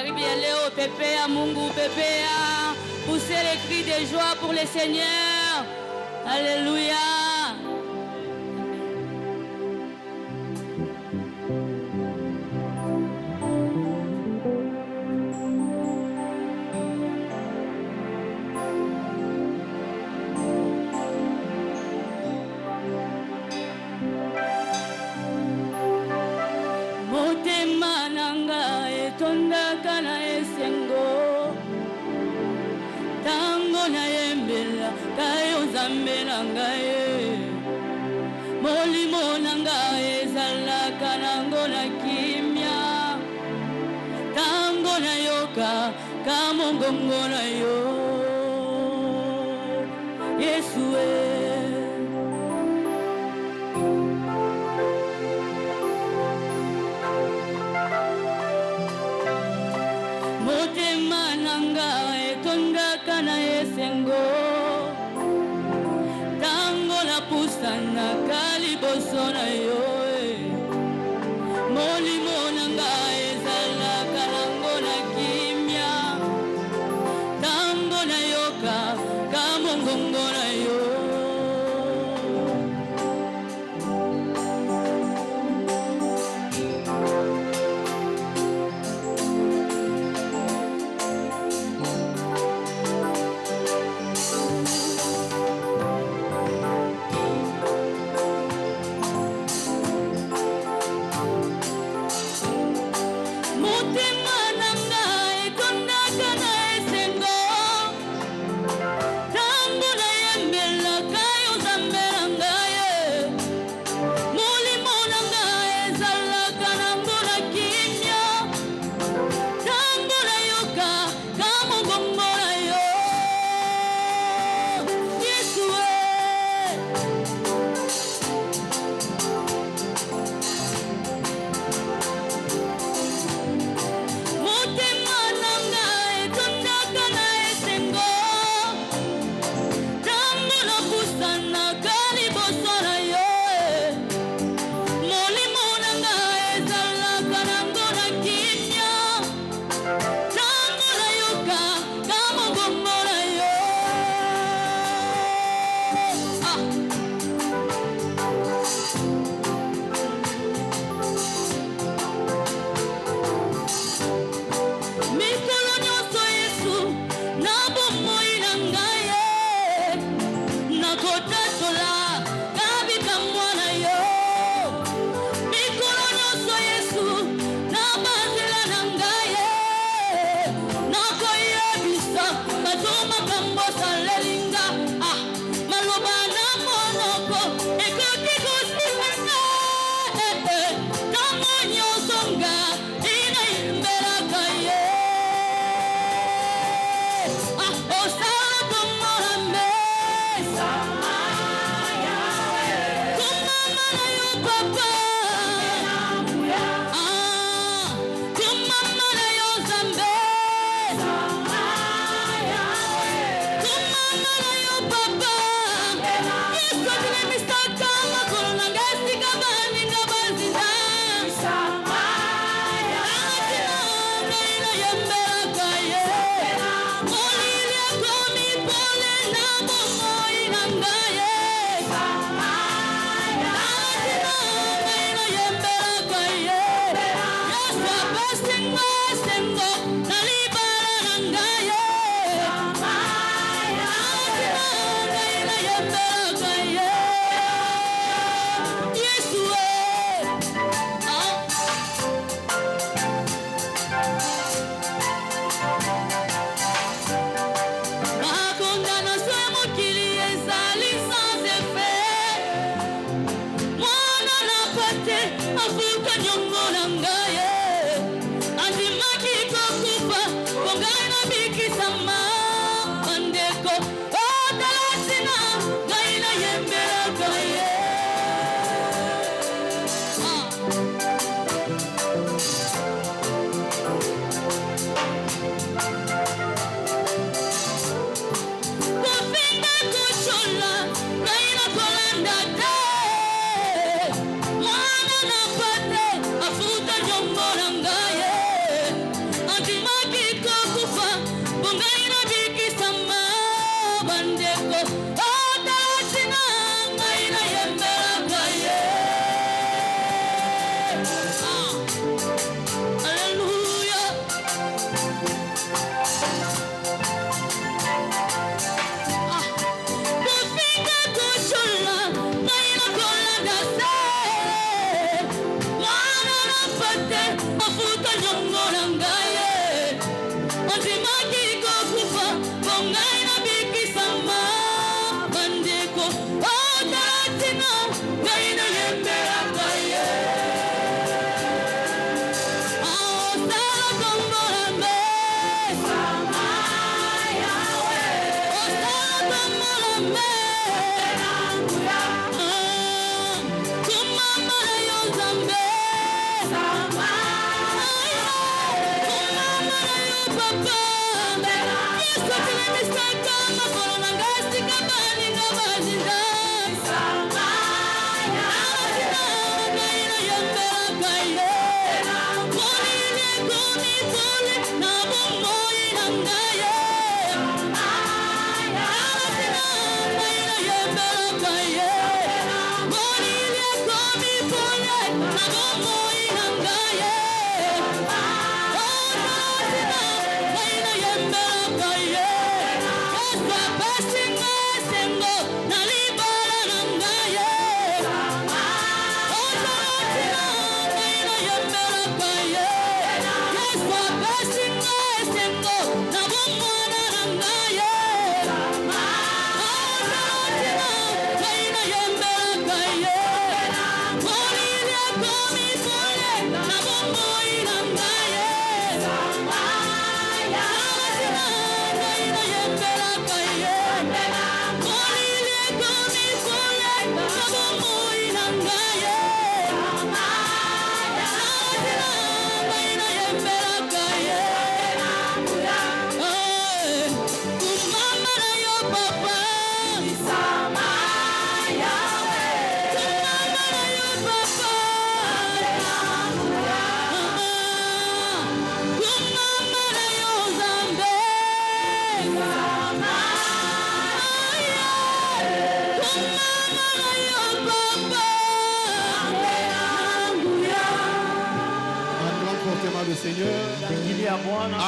magharibi ya leo, pepea Mungu, pepea. Poussez les cris de joie pour le Seigneur. Alléluia. Motema nanga etondaka na esengo, tango na yembela kayo Nzambe na ngai. Molimo na ngai ezalaka nango na kimia, tango na yoka ka mongongo na yo. Yesu motema nanga etondaka na esengo, tango na pusana kaliboso na yo. Molimo nanga ezalaka nango na kimia, tango na yoka ka mongongo na yo.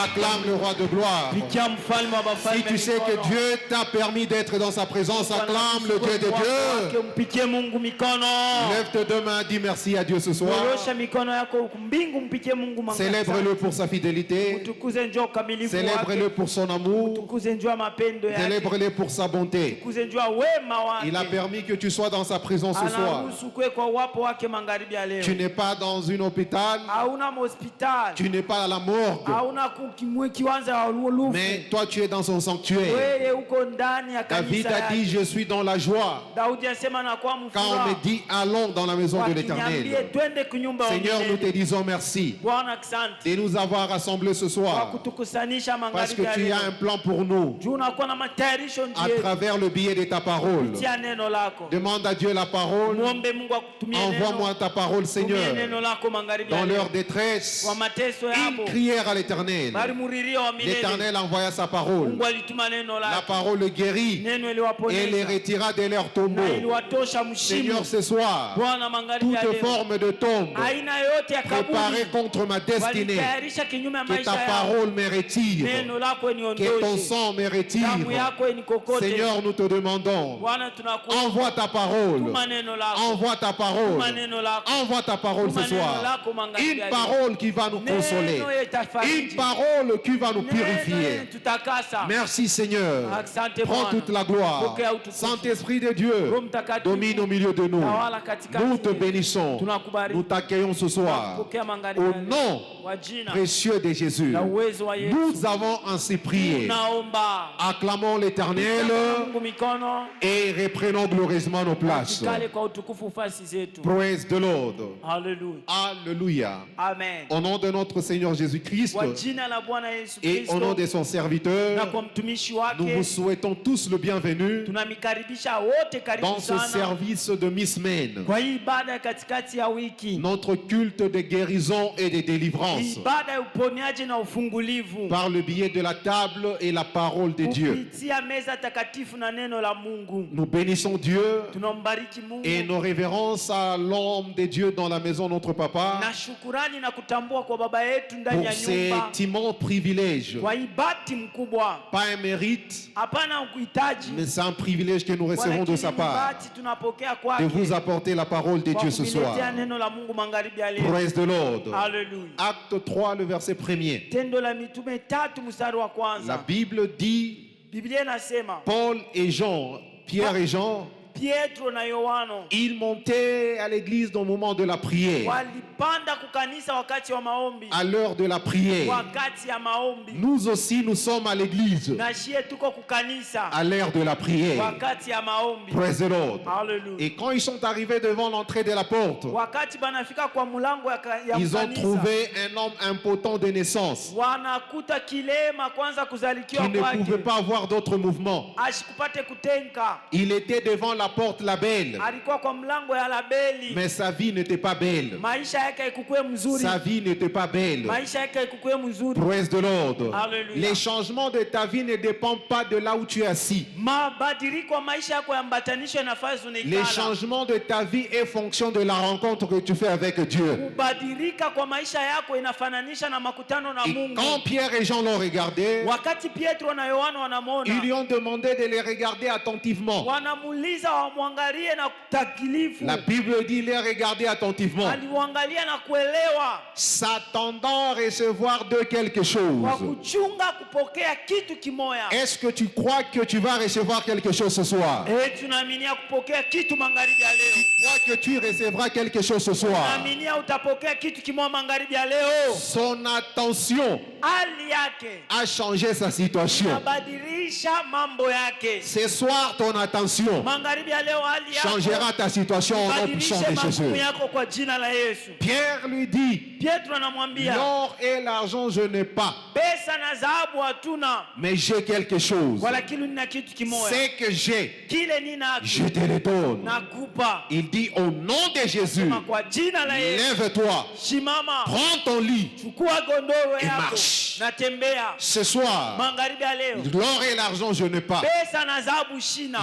Acclame le roi de gloire. Si tu sais que Dieu t'a permis d'être dans sa présence, acclame le Dieu des dieux. Lève tes deux mains, dis merci à Dieu ce soir. Célèbre-le pour sa fidélité. Célèbre-le pour son amour. Célèbre-le pour sa bonté. Il a permis que tu sois dans sa présence ce soir. Tu n'es pas dans un hôpital. Tu n'es pas à la morgue. Mais toi tu es dans son sanctuaire. David a dit je suis dans la joie quand on me dit allons dans la maison de l'Éternel. Seigneur, nous te disons merci de nous avoir rassemblés ce soir, parce que tu as un plan pour nous à travers le biais de ta parole. Demande à Dieu la parole. Envoie-moi ta parole, Seigneur. Dans leur détresse, ils crièrent à l'Éternel. L'Éternel envoya sa parole. La parole le guérit et les retira de leur tombeau. Seigneur, ce soir, toute forme de tombe préparée contre ma destinée, que ta parole me retire, que ton sang me retire. Seigneur, nous te demandons, envoie ta parole. Envoie ta parole. Envoie ta parole ce soir. Une parole qui va nous consoler. Une parole qui va nous purifier. Merci Seigneur. Prends toute la gloire. Saint-Esprit de Dieu, domine au milieu de nous. Nous te bénissons. Nous t'accueillons ce soir. Au nom précieux de Jésus, nous avons ainsi prié. Acclamons l'Éternel et reprenons glorieusement nos places. Praise the Lord. Alléluia. Amen. Au nom de notre Seigneur Jésus-Christ et au nom de son serviteur, nous vous souhaitons tous le bienvenu dans ce service de mi-semaine, notre culte de guérison et de délivrance, par le biais de la table et la parole de Dieu. Nous bénissons Dieu et nos révérences à l'homme de Dieu dans la maison, notre papa, pour cet immense privilège. Pas un mérite, mais c'est un privilège que nous recevons de sa part, de vous apporter la parole de Dieu ce soir. Praise the Lord. Acte 3, le verset 1er. La Bible dit, Paul et Jean, Pierre et Jean, ils montaient à l'église dans le moment de la prière. à l'heure de la prière. Nous aussi, nous sommes à l'église à l'heure de la prière. Praise the Lord. Et quand ils sont arrivés devant l'entrée de la porte, ils ont trouvé un homme impotent de naissance qui ne pouvait pas avoir d'autre mouvement. Il était devant la porte la belle, mais sa vie n'était pas belle. Sa vie n'était pas belle. Praise the Lord. Les changements de ta vie ne dépendent pas de là où tu es assis. Les changements de ta vie est fonction de la rencontre que tu fais avec Dieu. Et quand Pierre et Jean l'ont regardé, ils lui ont demandé de les regarder attentivement. La Bible dit les regarder attentivement, s'attendant à recevoir de quelque chose. Est-ce que tu crois que tu vas recevoir quelque chose ce soir? Tu crois que tu recevras quelque chose ce soir? Son attention a changé sa situation. Ce soir, ton attention changera ta situation au nom puissant de Jésus. Pierre lui dit, l'or et l'argent je n'ai pas, mais j'ai quelque chose. C'est que j'ai, je te le donne. Il dit au nom de Jésus, lève-toi, prends ton lit et marche. Ce soir, l'or et l'argent je n'ai pas,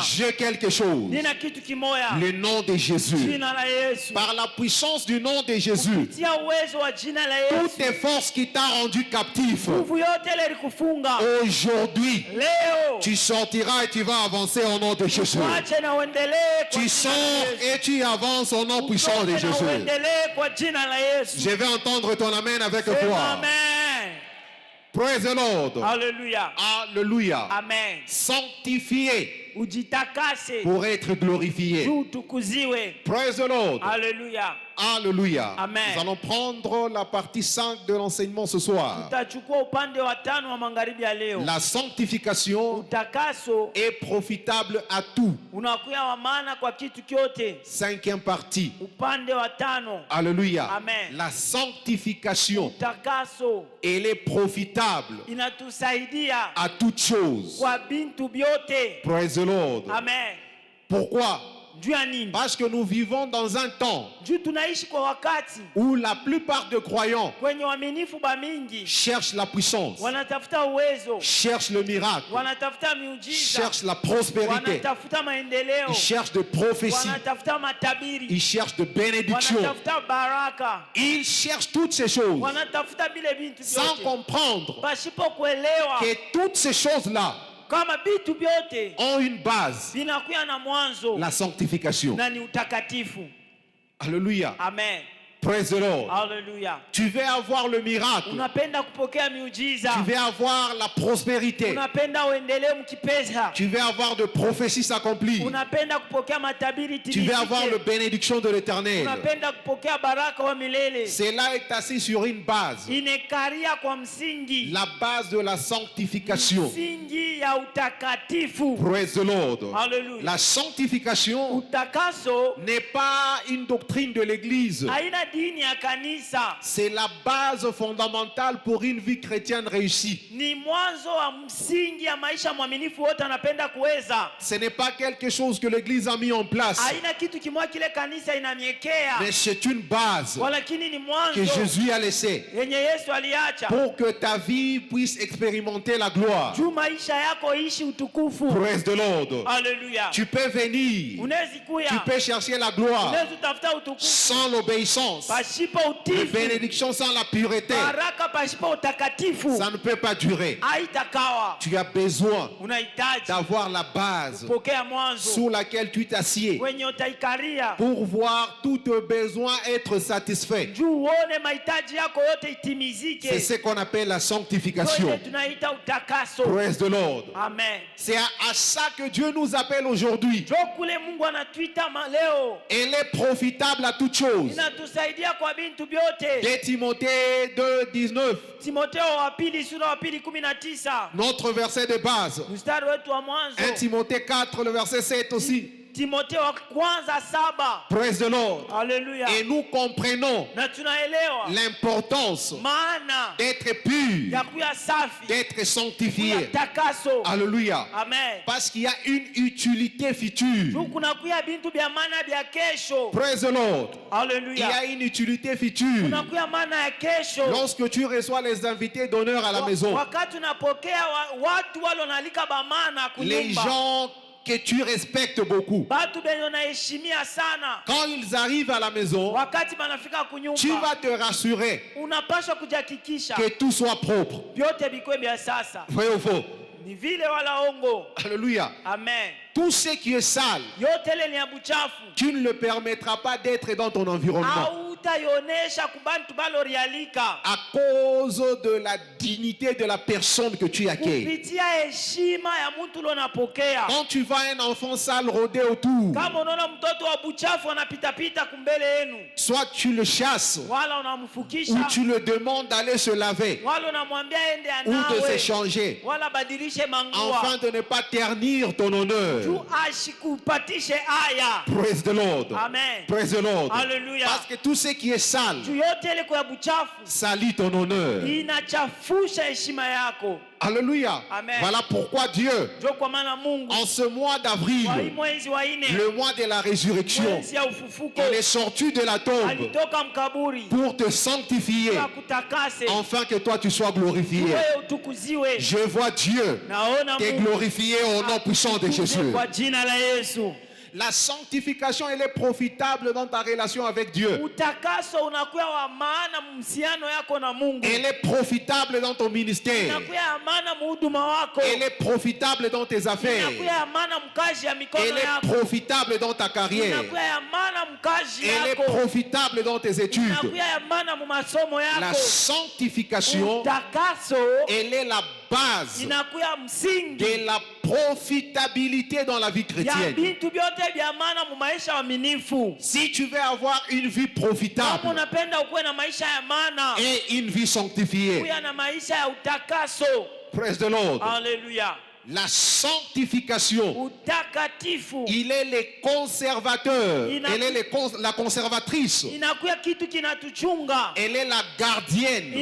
j'ai quelque chose. Le nom de Jésus. Par la puissance du nom de Jésus, toutes les forces qui t'ont rendu captif, aujourd'hui, tu sortiras et tu vas avancer au nom de Jésus. Tu sors et tu avances au nom puissant de Jésus. Je vais entendre ton amen avec toi. Praise the Lord. Alléluia. Alléluia. Amen. Sanctifié pour être glorifié. Praise the Lord. Alléluia. Alléluia. Amen. Nous allons prendre la partie 5 de l'enseignement ce soir. La sanctification est profitable à tout. Cinquième partie. Alléluia. Amen. La sanctification, elle est profitable à toutes choses. Praise the Lord. Amen. Pourquoi? Parce que nous vivons dans un temps où la plupart des croyants cherchent la puissance, cherchent le miracle, cherchent la prospérité, ils cherchent de prophéties, ils cherchent de bénédictions, ils cherchent toutes ces choses sans comprendre que toutes ces choses-là ont une base, la sanctification. Alléluia. Amen. Praise the Lord. Hallelujah. Tu veux avoir le miracle. Tu veux avoir la prospérité. Tu veux avoir de prophéties s'accomplir. Tu veux avoir la bénédiction de l'Éternel. Cela est assis sur une base. La base de la sanctification. Praise the Lord. Hallelujah. La sanctification n'est pas une doctrine de l'Église. C'est la base fondamentale pour une vie chrétienne réussie. Ce n'est pas quelque chose que l'Église a mis en place, mais c'est une base que Jésus a laissée pour que ta vie puisse expérimenter la gloire. Praise the Lord. Hallelujah. Tu peux venir, tu peux chercher la gloire sans l'obéissance, la bénédiction sans la pureté. Ça ne peut pas durer. Tu as besoin d'avoir la base sur laquelle tu t'assieds pour voir tous tes besoins être satisfaits. C'est ce qu'on appelle la sanctification. Praise the Lord. Amen. C'est à ça que Dieu nous appelle aujourd'hui. Elle est profitable à toutes choses. De Timothée 2, 19. Notre verset de base. 1 Timothée 4, le verset 7 aussi. Praise the Lord. Alléluia. Et nous comprenons l'importance d'être pur, d'être sanctifié. Alléluia. Amen. Parce qu'il y a une utilité future. Praise the Lord. Alléluia. Il y a une utilité future. Lorsque tu reçois les invités d'honneur à la maison, les gens que tu respectes beaucoup, quand ils arrivent à la maison, tu vas te rassurer que tout soit propre. Vrai ou faux? Alléluia. Amen. Tout ce qui est sale, tu ne le permettras pas d'être dans ton environnement. À cause de la dignité de la personne que tu accueilles. Quand tu vois un enfant sale rôder autour, soit tu le chasses, ou tu le demandes d'aller se laver, ou de s'échanger, afin de ne pas ternir ton honneur. Praise the Lord. Amen. Praise the Lord. Hallelujah. Parce que tout ce qui est sale salit ton honneur. Alléluia. Amen. Voilà pourquoi Dieu, en ce mois d'avril, le mois de la résurrection, il est sorti de la tombe pour te sanctifier, afin que toi tu sois glorifié. Je vois Dieu te glorifier au nom puissant de Jésus. La sanctification, elle est profitable dans ta relation avec Dieu. Elle est profitable dans ton ministère. Elle est profitable dans tes affaires. Elle est profitable dans ta carrière. Elle est profitable dans tes études. La sanctification, elle est la base de la profitabilité dans la vie chrétienne. Si tu veux avoir une vie profitable et une vie sanctifiée, praise the Lord. Alléluia. La sanctification, il est le conservateur, elle est la conservatrice, elle est la gardienne,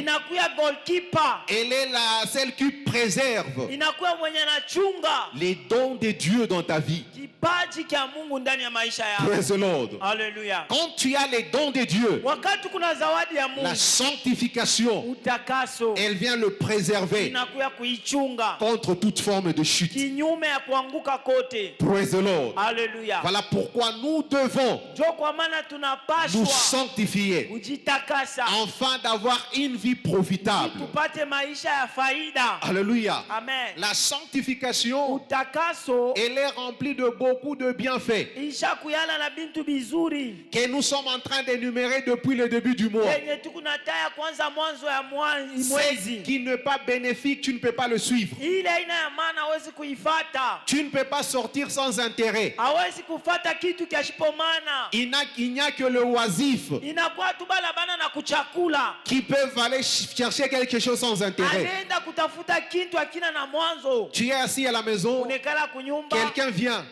elle est celle qui préserve les dons de Dieu dans ta vie. Praise the Lord. Alléluia. Quand tu as les dons de Dieu, la sanctification, elle vient le préserver contre toute forme de chute. Praise the Lord. Alléluia. Voilà pourquoi nous devons nous sanctifier afin d'avoir une vie profitable. Alléluia. Amen. La sanctification, elle est remplie de beaucoup de bienfaits que nous sommes en train d'énumérer depuis le début du mois. Ce qui n'est pas bénéfique, tu ne peux pas le suivre. Tu ne peux pas sortir sans intérêt. Il n'y a que le oisif qui peuvent aller chercher quelque chose sans intérêt. Tu es assis à la maison, quelqu'un vient,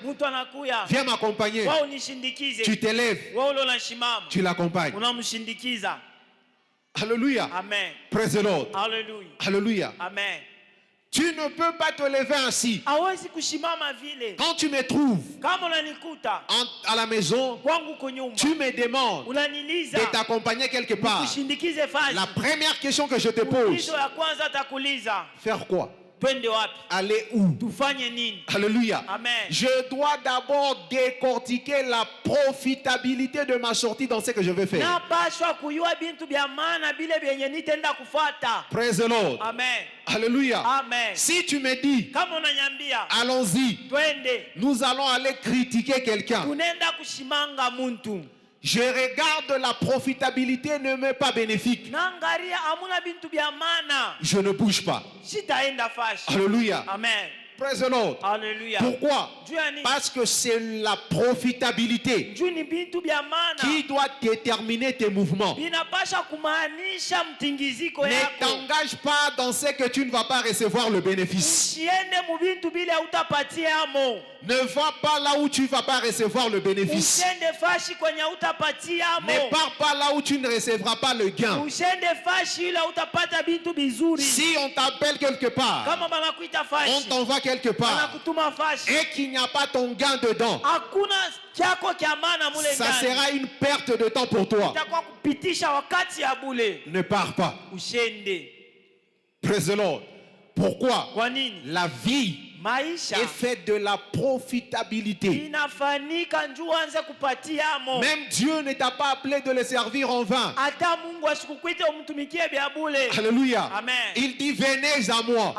viens m'accompagner. Tu t'élèves, tu l'accompagnes. Alléluia. Amen. Praise the Lord. Alléluia. Alléluia. Amen. Tu ne peux pas te lever ainsi. Quand tu me trouves à la maison, tu me demandes de t'accompagner quelque part. La première question que je te pose, faire quoi? Aller où? Alléluia. Amen. Je dois d'abord décortiquer la profitabilité de ma sortie dans ce que je vais faire. Praise the Lord. Amen. Alléluia. Amen. Si tu me dis, allons-y, nous allons aller critiquer quelqu'un. Je regarde la profitabilité ne m'est pas bénéfique. Je ne bouge pas. Sitaenda fashi. Alléluia. Amen. Praise the Lord. Alléluia. Pourquoi? Parce que c'est la profitabilité qui doit déterminer tes mouvements. Ne t'engage pas dans ce que tu ne vas pas recevoir le bénéfice. Ne va pas là où tu ne vas pas recevoir le bénéfice. Ne pars pas là où tu ne recevras pas le gain. Si on t'appelle quelque part, on t'envoie quelque part, et qu'il n'y a pas ton gain dedans, ça sera une perte de temps pour toi. Ne pars pas. Praise the Lord. Pourquoi? La vie est faite de la profitabilité. Même Dieu ne t'a pas appelé de le servir en vain. Alléluia. Amen. Il dit, venez à moi,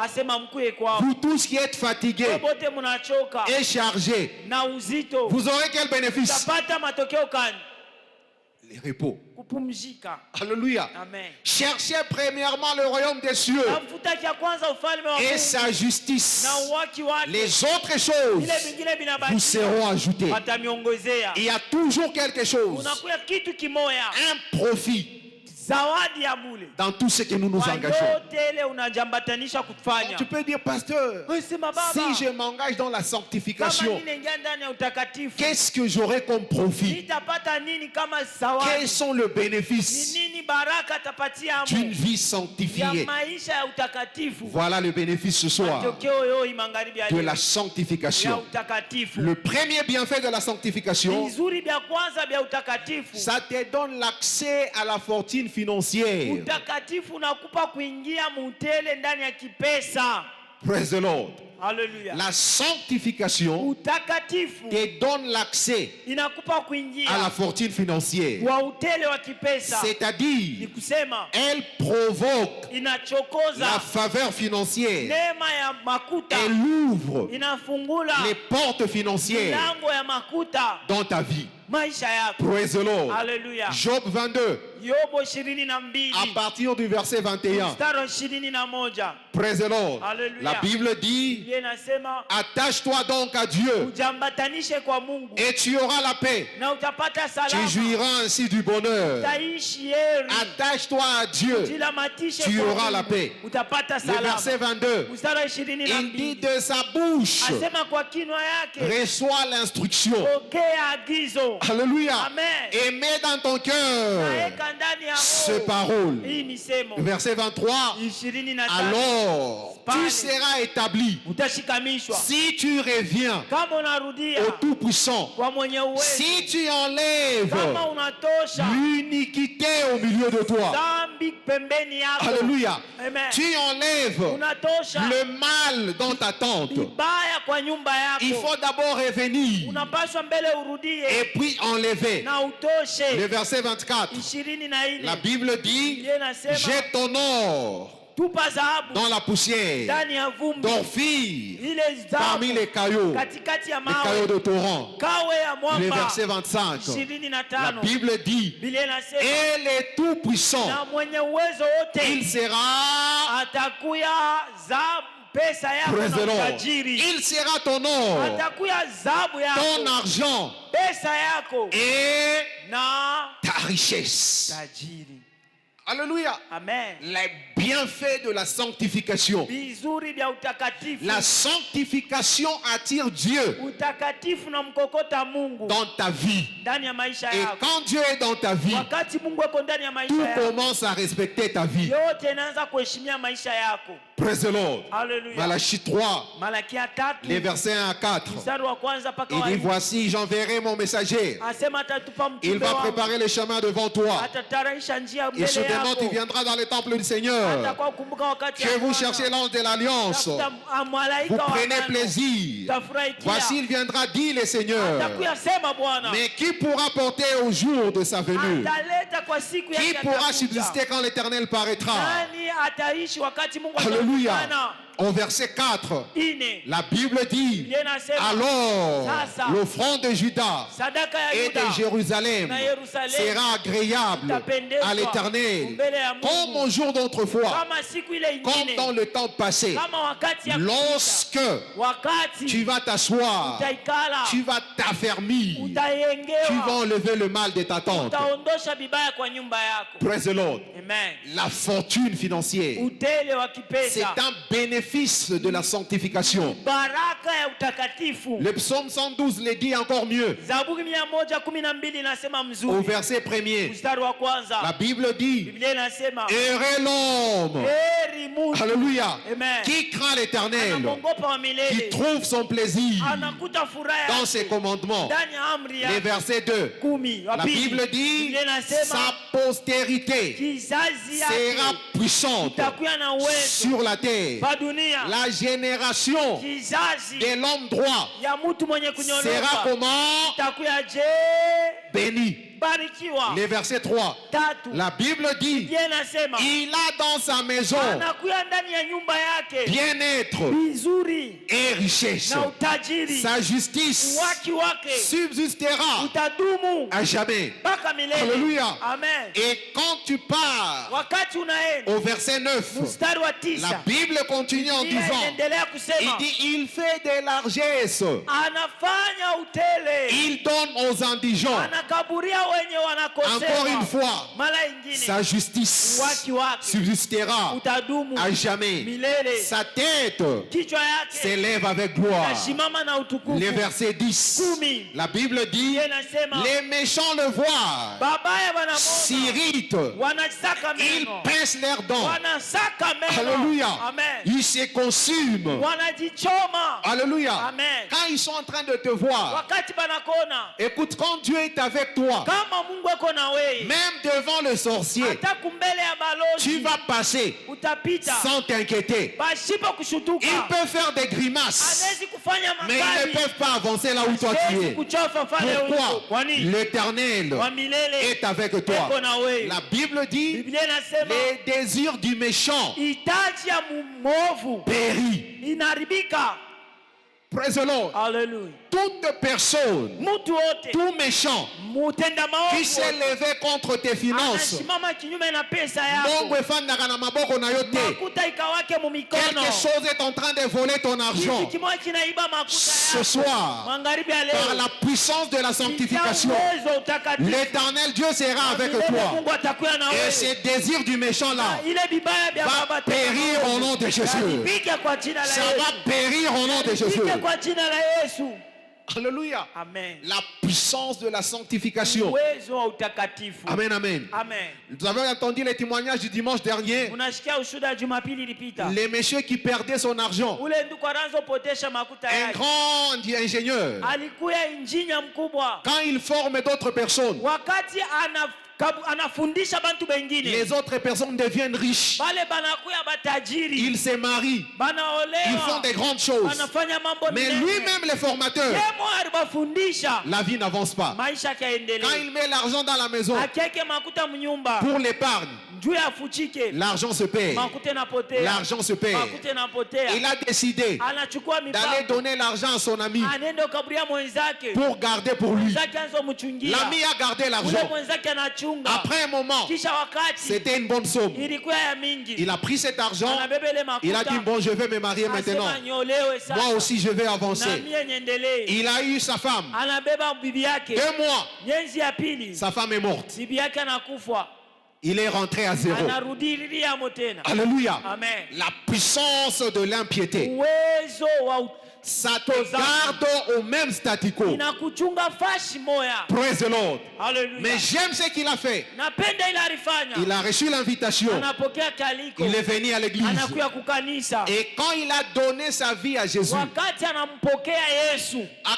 vous tous qui êtes fatigués et chargés. Vous aurez quel bénéfice? Les repos. Alléluia. Amen. Cherchez premièrement le royaume des cieux et sa justice. Les autres choses vous seront ajoutées. Il y a toujours quelque chose, un profit dans tout ce que nous nous engageons. Tu peux dire, pasteur, si je m'engage dans la sanctification, qu'est-ce que j'aurai comme profit? Quels sont les bénéfices d'une vie sanctifiée? Voilà le bénéfice ce soir de la sanctification. Le premier bienfait de la sanctification, ça te donne l'accès à la fortune financière. Praise the Lord. Hallelujah. La sanctification te donne l'accès à la fortune financière. C'est-à-dire, elle provoque la faveur financière. Elle ouvre les portes financières dans ta vie. Praise the Lord. Hallelujah. Job 22. À partir du verset 21. Praise the Lord. Hallelujah. La Bible dit, attache-toi donc à Dieu et tu auras la paix. Tu jouiras ainsi du bonheur. Attache-toi à Dieu, tu auras la paix. Le verset 22, il dit, de sa bouche reçois l'instruction. Alléluia. Amen. Et mets dans ton cœur ce parole. Verset 23, alors tu seras établi si tu reviens au Tout-Puissant, si tu enlèves l'iniquité au milieu de toi. Alléluia. Amen. Tu enlèves le mal dans ta tente. Il faut d'abord revenir et puis enlever. Le verset 24, la Bible dit, jette ton or dans la poussière, d'Orphir parmi les cailloux de torrent. Le verset 25, la Bible dit, et les tout-puissants, il sera il sera ton or, ton argent et ta richesse. Alléluia. Amen. Les bienfaits de la sanctification. La sanctification attire Dieu dans ta vie. Et quand Dieu est dans ta vie, tout commence à respecter ta vie. Praise the Lord. Malachie 3, les versets 1 à 4. Il dit, voici, j'enverrai mon messager. Il va préparer le chemin devant toi. Et soudainement, tu viendras dans le temple du Seigneur. Que vous cherchez l'ange de l'Alliance. Vous prenez plaisir. Voici, il viendra, dit le Seigneur. Mais qui pourra porter au jour de sa venue? Qui pourra subsister quand l'Éternel paraîtra? Alléluia. Au verset 4, la Bible dit, alors l'offrande de Juda et de Jérusalem sera agréable à l'Éternel, comme au jour d'autrefois, comme dans le temps passé. Lorsque tu vas t'asseoir, tu vas t'affermir, tu vas enlever le mal de ta tente. Praise the Lord. La fortune financière, c'est un bénéfice de la sanctification. Le psaume 112 le dit encore mieux. Au verset 1er, la Bible dit, heureux l'homme, alléluia, qui craint l'Éternel, qui trouve son plaisir dans ses commandements. Les versets 2, la Bible dit, sa postérité sera puissante sur la terre. La génération de l'homme droit sera comment? Béni. Les versets 3, la Bible dit, il a dans sa maison bien-être et richesse. Sa justice subsistera à jamais. Alléluia. Et quand tu pars au verset 9, la Bible continue en disant, il dit, il fait des largesses, il donne aux indigents. Encore une fois, sa justice subsistera à jamais. Sa tête s'élève avec gloire. Les versets 10, la Bible dit, les méchants le voient, s'irritent, ils pincent leurs dents. Alléluia. Ils se consument. Alléluia. Quand ils sont en train de te voir, écoute, quand Dieu est avec toi, même devant le sorcier, tu vas passer sans t'inquiéter. Ils peuvent faire des grimaces, mais ils ne peuvent pas avancer là où toi tu es. Pourquoi? L'Éternel est avec toi. La Bible dit, les désirs du méchant périssent. Praise the Lord. Hallelujah. Toute personne, tout méchant qui s'est levé contre tes finances, quelque chose est en train de voler ton argent. Ce soir, par la puissance de la sanctification, l'Éternel Dieu sera avec toi. Et ces désirs du méchant là va périr au nom de Jésus. Ça va périr au nom de Jésus. Alléluia. Amen. La puissance de la sanctification. Amen, amen. Vous avez entendu les témoignages du dimanche dernier. Les messieurs qui perdaient son argent. Un grand ingénieur. Quand il forme d'autres personnes, les autres personnes deviennent riches. Ils se marient. Ils font des grandes choses. Mais lui-même, le formateur, la vie n'avance pas. Quand il met l'argent dans la maison pour l'épargne, l'argent se perd. L'argent se perd. Il a décidé d'aller donner l'argent à son ami pour garder pour lui. L'ami a gardé l'argent. Après un moment, c'était une bonne somme. Il a pris cet argent. Il a dit, bon, je vais me marier maintenant. Moi aussi, je vais avancer. Il a eu sa femme. 2 mois. Sa femme est morte. Il est rentré à zéro. Alléluia. Amen. La puissance de l'impiété, ça te garde au même statu quo. Praise the Lord. Hallelujah. Mais j'aime ce qu'il a fait. Il a reçu l'invitation. Il est venu à l'église. Et quand il a donné sa vie à Jésus, à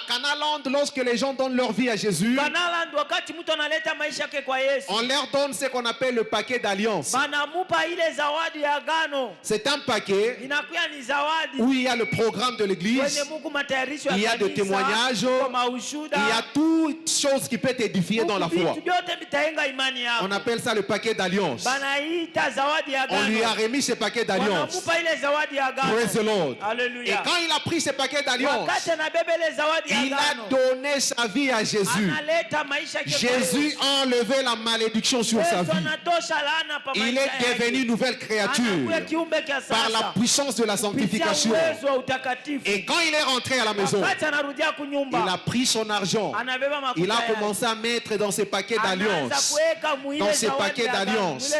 Canaland, lorsque les gens donnent leur vie à Jésus, on leur donne ce qu'on appelle le paquet d'alliance. C'est un paquet où il y a le programme de l'église, il y a des témoignages, il y a toutes choses qui peuvent t'édifier dans la foi. On appelle ça le paquet d'alliance. On lui a remis ce paquet d'alliance. Praise the Lord. Et quand il a pris ce paquet d'alliance, il a donné sa vie à Jésus. Jésus a enlevé la malédiction sur sa vie. Il est devenu une nouvelle créature par la puissance de la sanctification. Et quand il est rentré à la maison, il a pris son argent. Il a commencé à mettre dans ses paquets d'alliance. Dans ses paquets d'alliance.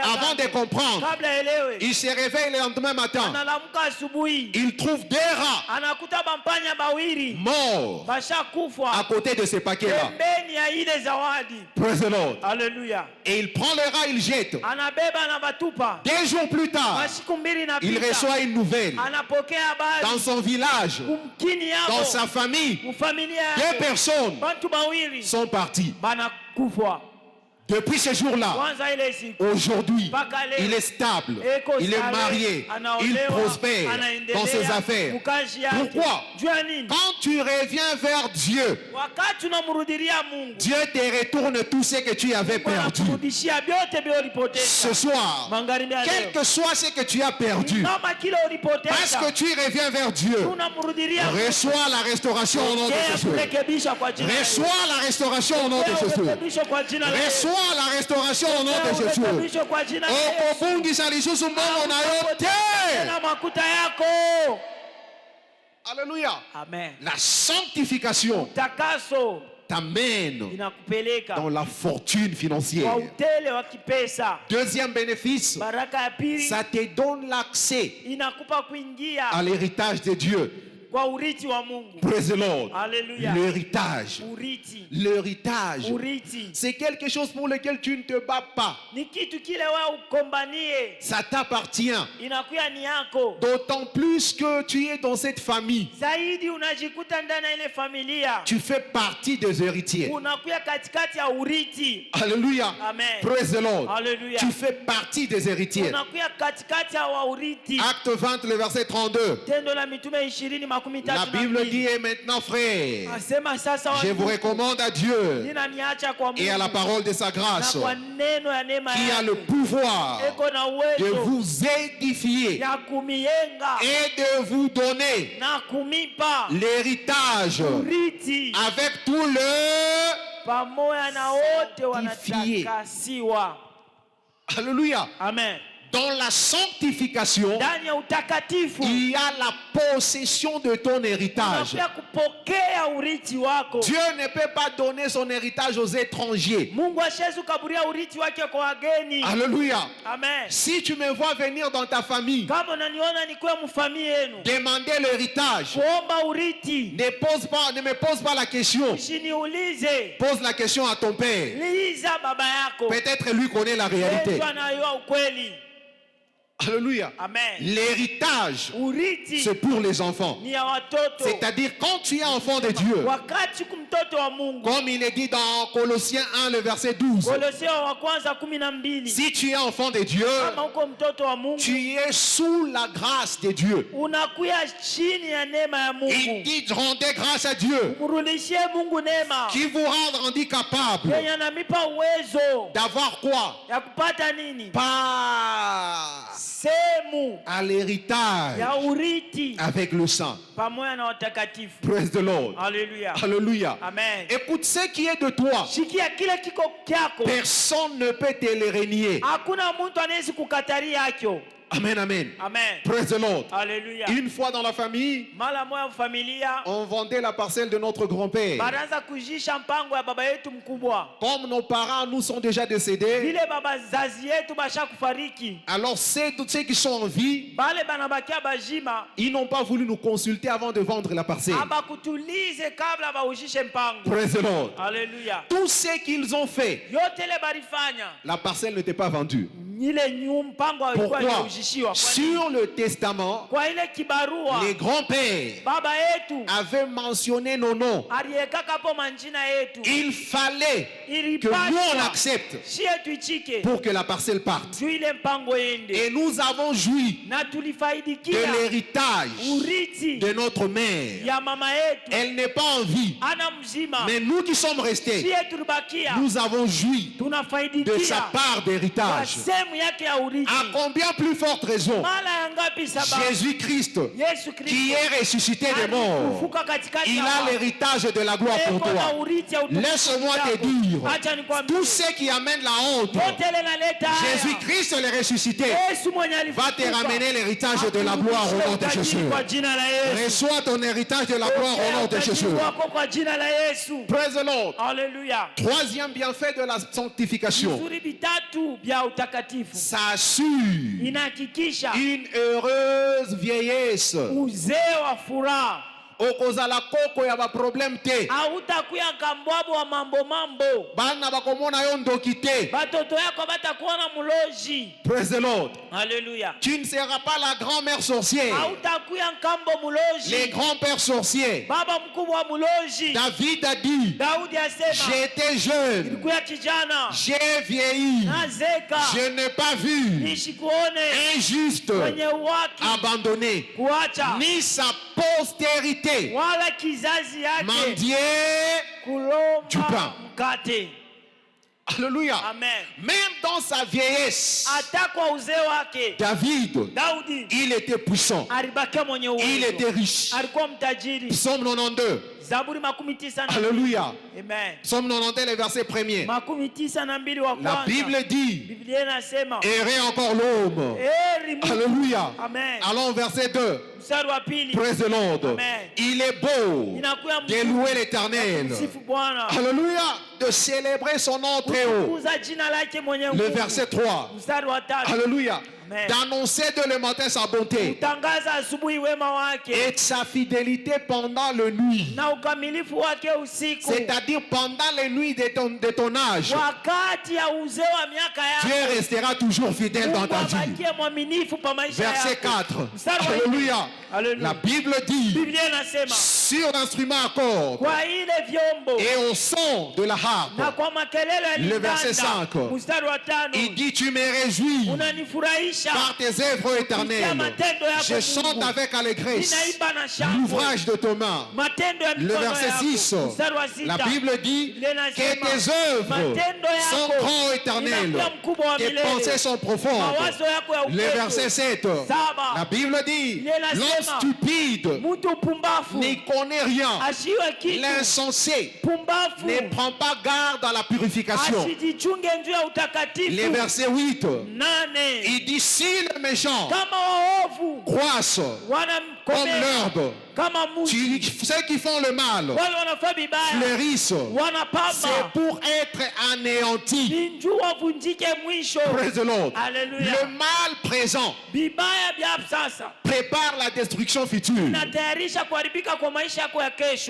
Avant de comprendre, il se réveille le lendemain matin. Il trouve des rats morts à côté de ces paquets-là. Praise the Lord. Alléluia. Et il prend les rats, il jette. 2 jours plus tard, il reçoit une nouvelle. Dans son village, dans sa famille, 2 personnes sont parties. Depuis ce jour-là, aujourd'hui, il est stable, il est marié, il prospère dans ses affaires. Pourquoi? Quand tu reviens vers Dieu, Dieu te retourne tout ce que tu avais perdu. Ce soir, quel que soit ce que tu as perdu, parce que tu reviens vers Dieu, reçois la restauration au nom de Jésus. Reçois la restauration au nom de Jésus. Reçois la restauration au nom de Jésus. Alléluia. Amen. La sanctification t'amène dans la fortune financière. Deuxième bénéfice, ça te donne l'accès à l'héritage de Dieu. Praise the Lord. L'héritage. L'héritage. C'est quelque chose pour lequel tu ne te bats pas. Ça t'appartient. D'autant plus que tu es dans cette famille. Tu fais partie des héritiers. Alléluia. Praise the Lord. Tu fais partie des héritiers. Acte 20, le verset 32. La Bible dit: et maintenant, frère, je vous recommande à Dieu et à la parole de sa grâce, qui a le pouvoir de vous édifier et de vous donner l'héritage avec tout le édifié. Alléluia. Amen. Dans la sanctification, il y a la possession de ton héritage. Dieu ne peut pas donner son héritage aux étrangers. Alléluia. Amen. Si tu me vois venir dans ta famille, demander l'héritage, ne me pose pas la question. Pose la question à ton père. Peut-être lui connaît la réalité. Alléluia. L'héritage, c'est pour les enfants. C'est-à-dire quand tu es enfant de Dieu, comme il est dit dans Colossiens 1, le verset 12. Si tu es enfant de Dieu, tu es sous la grâce de Dieu. Il dit: rendez grâce à Dieu qui vous rend rendu capable d'avoir quoi? Pas à l'héritage avec le sang. Praise the Lord. Alléluia. Alléluia. Amen. Écoute, ce qui est de toi, personne ne peut te le renier. Amen, amen. Amen. Praise the Lord. Alléluia. Une fois dans la famille, on vendait la parcelle de notre grand-père. Comme nos parents nous sont déjà décédés, alors ceux qui sont en vie, ils n'ont pas voulu nous consulter avant de vendre la parcelle. Praise the Lord. Alléluia. Tout ce qu'ils ont fait, la parcelle n'était pas vendue. Pourquoi? Sur le testament, les grands-pères avaient mentionné nos noms. Il fallait que nous on accepte pour que la parcelle parte. Et nous avons joui de l'héritage de notre mère. Elle n'est pas en vie, mais nous qui sommes restés, nous avons joui de sa part d'héritage. À combien plus forte raison Jésus-Christ, qui est ressuscité des morts, il a l'héritage de la gloire pour toi. Laisse-moi te dire, tous ceux qui amènent la honte, Jésus-Christ le ressuscité va te ramener l'héritage de la gloire au nom de Jésus. Reçois ton héritage de la gloire au nom de Jésus. Praise the Lord. Alléluia. Troisième bienfait de la sanctification, ça assure une heureuse vieillesse. Okozala koko ya ba problème te. Hautakuya kambwabo wa mambo. Bana bakomona yo ndoki te. Batoto yako batakuona muloji. Praise the Lord. Alléluia. Tu ne seras pas la grand-mère sorcière. Hautakuya nkambo muloji. Les grands-pères sorciers. Baba mkubwa muloji. David a dit, Daudi asema, j'étais jeune, nilikuwa kijana, j'ai vieilli, nazeka, je n'ai pas vu nishikuone injuste mwenye uwaki abandonné, kuacha ni sa postérité wala kizazi yake mendier du kulomba pain. mkate. Alléluia. Amen. Même dans sa vieillesse, Hata kwa uzee wake Daudi il était puissant, alibakia mwenye uwezo, il était riche. alikuwa mtajiri. Psaume 92. Zaburi 92. Alléluia. Amen. Psaume 92, le verset 1er. 92 wa kwanza. La Bible dit, Biblia inasema, errez encore l'homme. Alléluia. Amen. Allons au verset 2. Mstari wa pili. Praise the Lord. Amen. Il est beau de louer l'Éternel. Alléluia. De célébrer son nom très haut. Le verset 3. Alléluia. D'annoncer de le matin sa bonté et sa fidélité pendant le nuit. C'est-à-dire pendant les nuits de ton âge, Dieu restera toujours fidèle dans ta vie. Verset 4. Alléluia. La Bible dit, sur l'instrument à cordes et au son de la harpe. Le verset 5. Il dit, tu me réjouis par tes œuvres éternelles. Je chante avec allégresse l'ouvrage de tes mains. Le verset 6. La Bible dit que tes œuvres sont grands éternelles. Tes pensées sont profondes. Le verset 7. La Bible dit, l'homme stupide n'y connaît rien. L'insensé ne prend pas garde à la purification. Le verset 8. Il dit, si les méchants croissent comme l'herbe, ceux qui font le mal fleurissent, c'est pour être anéantis. Praise the Lord. Le mal présent prépare la destruction future.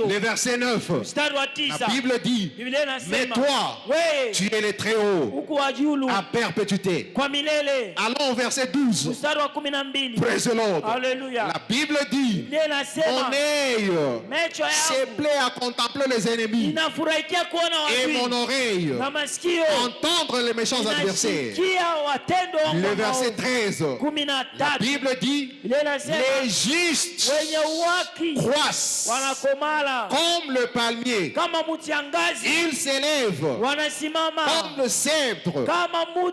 Le verset 9. La Bible dit, mais toi, tu es le très haut à perpétuité. Allons au verset 12. Praise the Lord. La Bible dit, mon œil se plaît à contempler les ennemis et mon oreille entendre les méchants adversaires. Le verset 13. La Bible dit, les justes croissent comme le palmier. Ils s'élèvent comme le cèdre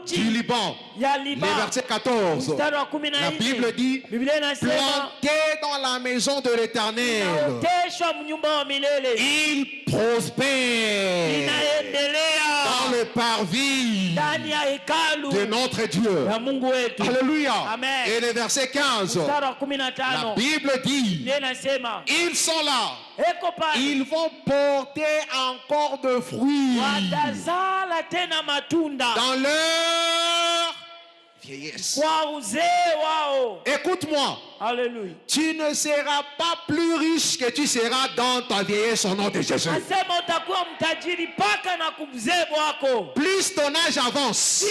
du Liban. Le verset 14. La Bible dit, planté dans la maison de l'Éternel, il prospère dans le parvis de notre Dieu. Alléluia. Et le verset 15. La Bible dit, ils sont là, ils vont porter encore de fruits dans leur vieillesse. Wow. Écoute-moi. Alléluia. Tu ne seras pas plus riche que tu seras dans ta vieillesse au nom de Jésus. Plus ton âge avance,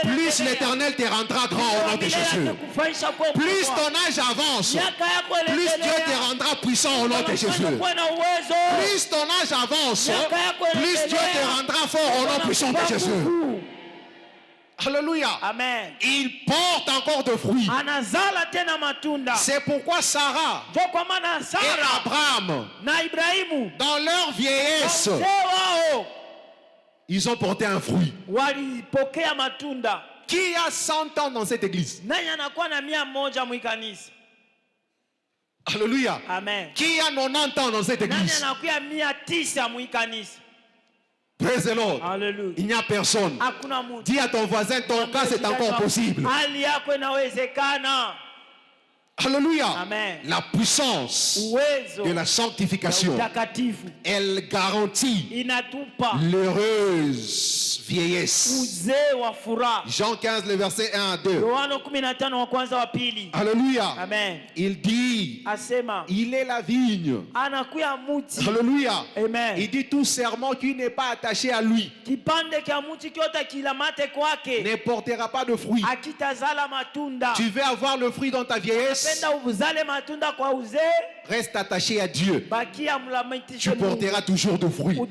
plus l'Éternel te rendra grand au nom de Jésus. Plus ton âge avance, plus Dieu te rendra puissant au nom de Jésus. Plus ton âge avance, plus Dieu te rendra fort au nom puissant de Jésus. Alléluia. Amen. Il porte encore de fruits. C'est pourquoi Sarah et Abraham, dans leur vieillesse, ils ont porté un fruit. Qui a 100 ans dans cette église? Alléluia. Amen. Qui a 90 ans dans cette église? Praise the Lord. Hallelujah. Il n'y a personne. Dis à ton voisin, ton cas c'est encore possible. Alléluia. Amen. La puissance de la sanctification, elle garantit l'heureuse vieillesse. Jean 15, le verset 1 à 2. Alléluia. Amen. Il dit, il est la vigne. Alléluia. Amen. Il dit tout serment qui n'est pas attaché à lui ne portera pas de fruit. Tu veux avoir le fruit dans ta vieillesse? Reste attaché à Dieu. Tu porteras toujours de fruits. Au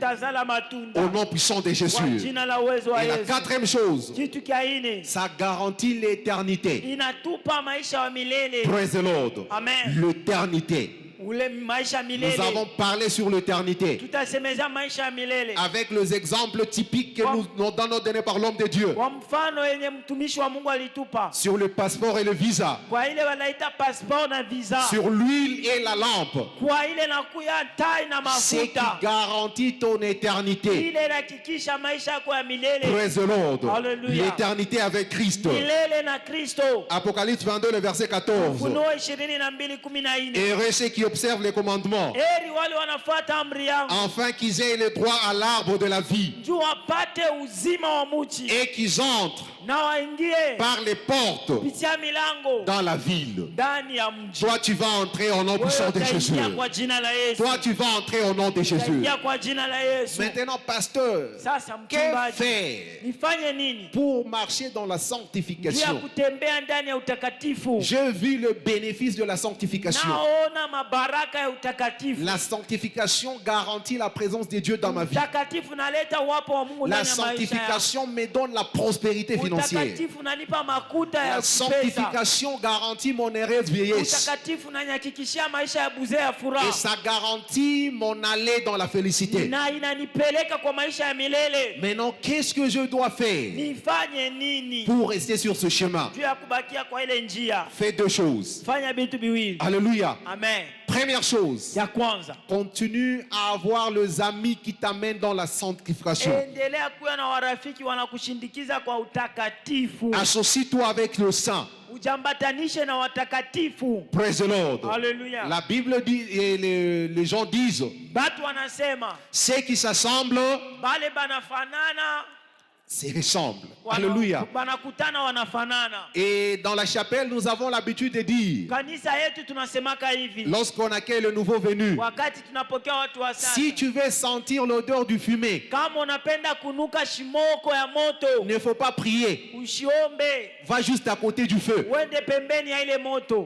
nom puissant de Jésus. Et la quatrième chose, ça garantit l'éternité. Praise the Lord. L'éternité. Nous avons parlé sur l'éternité avec les exemples typiques que nous donnons donnés par l'homme de Dieu sur le passeport et le visa, sur l'huile et la lampe. C'est qui garantit ton éternité. Praise the Lord. L'éternité avec Christ. Apocalypse 22, le verset 14. Et ceux qui observent les commandements, afin qu'ils aient le droit à l'arbre de la vie et qu'ils entrent par les portes dans la ville. Toi tu vas entrer au nom puissant de Jésus. Toi tu vas entrer au nom de Jésus. Maintenant pasteur, que faire pour marcher dans la sanctification? J'ai vu le bénéfice de la sanctification. La sanctification garantit la présence de Dieu dans ma vie. La sanctification me donne la prospérité financière. La sanctification garantit mon heureuse vieillesse. Et ça garantit mon aller dans la félicité. Maintenant, qu'est-ce que je dois faire pour rester sur ce chemin? Fais deux choses. Alléluia. Amen. Première chose, continue à avoir les amis qui t'amènent dans la sanctification. Associe-toi avec le saint. Praise the Lord. Hallelujah. La Bible dit et les gens disent, ceux qui s'assemblent se ressemblent. Alléluia. Et dans la chapelle, nous avons l'habitude de dire, lorsqu'on accueille le nouveau venu, si tu veux sentir l'odeur du fumée, ne faut pas prier. Va juste à côté du feu.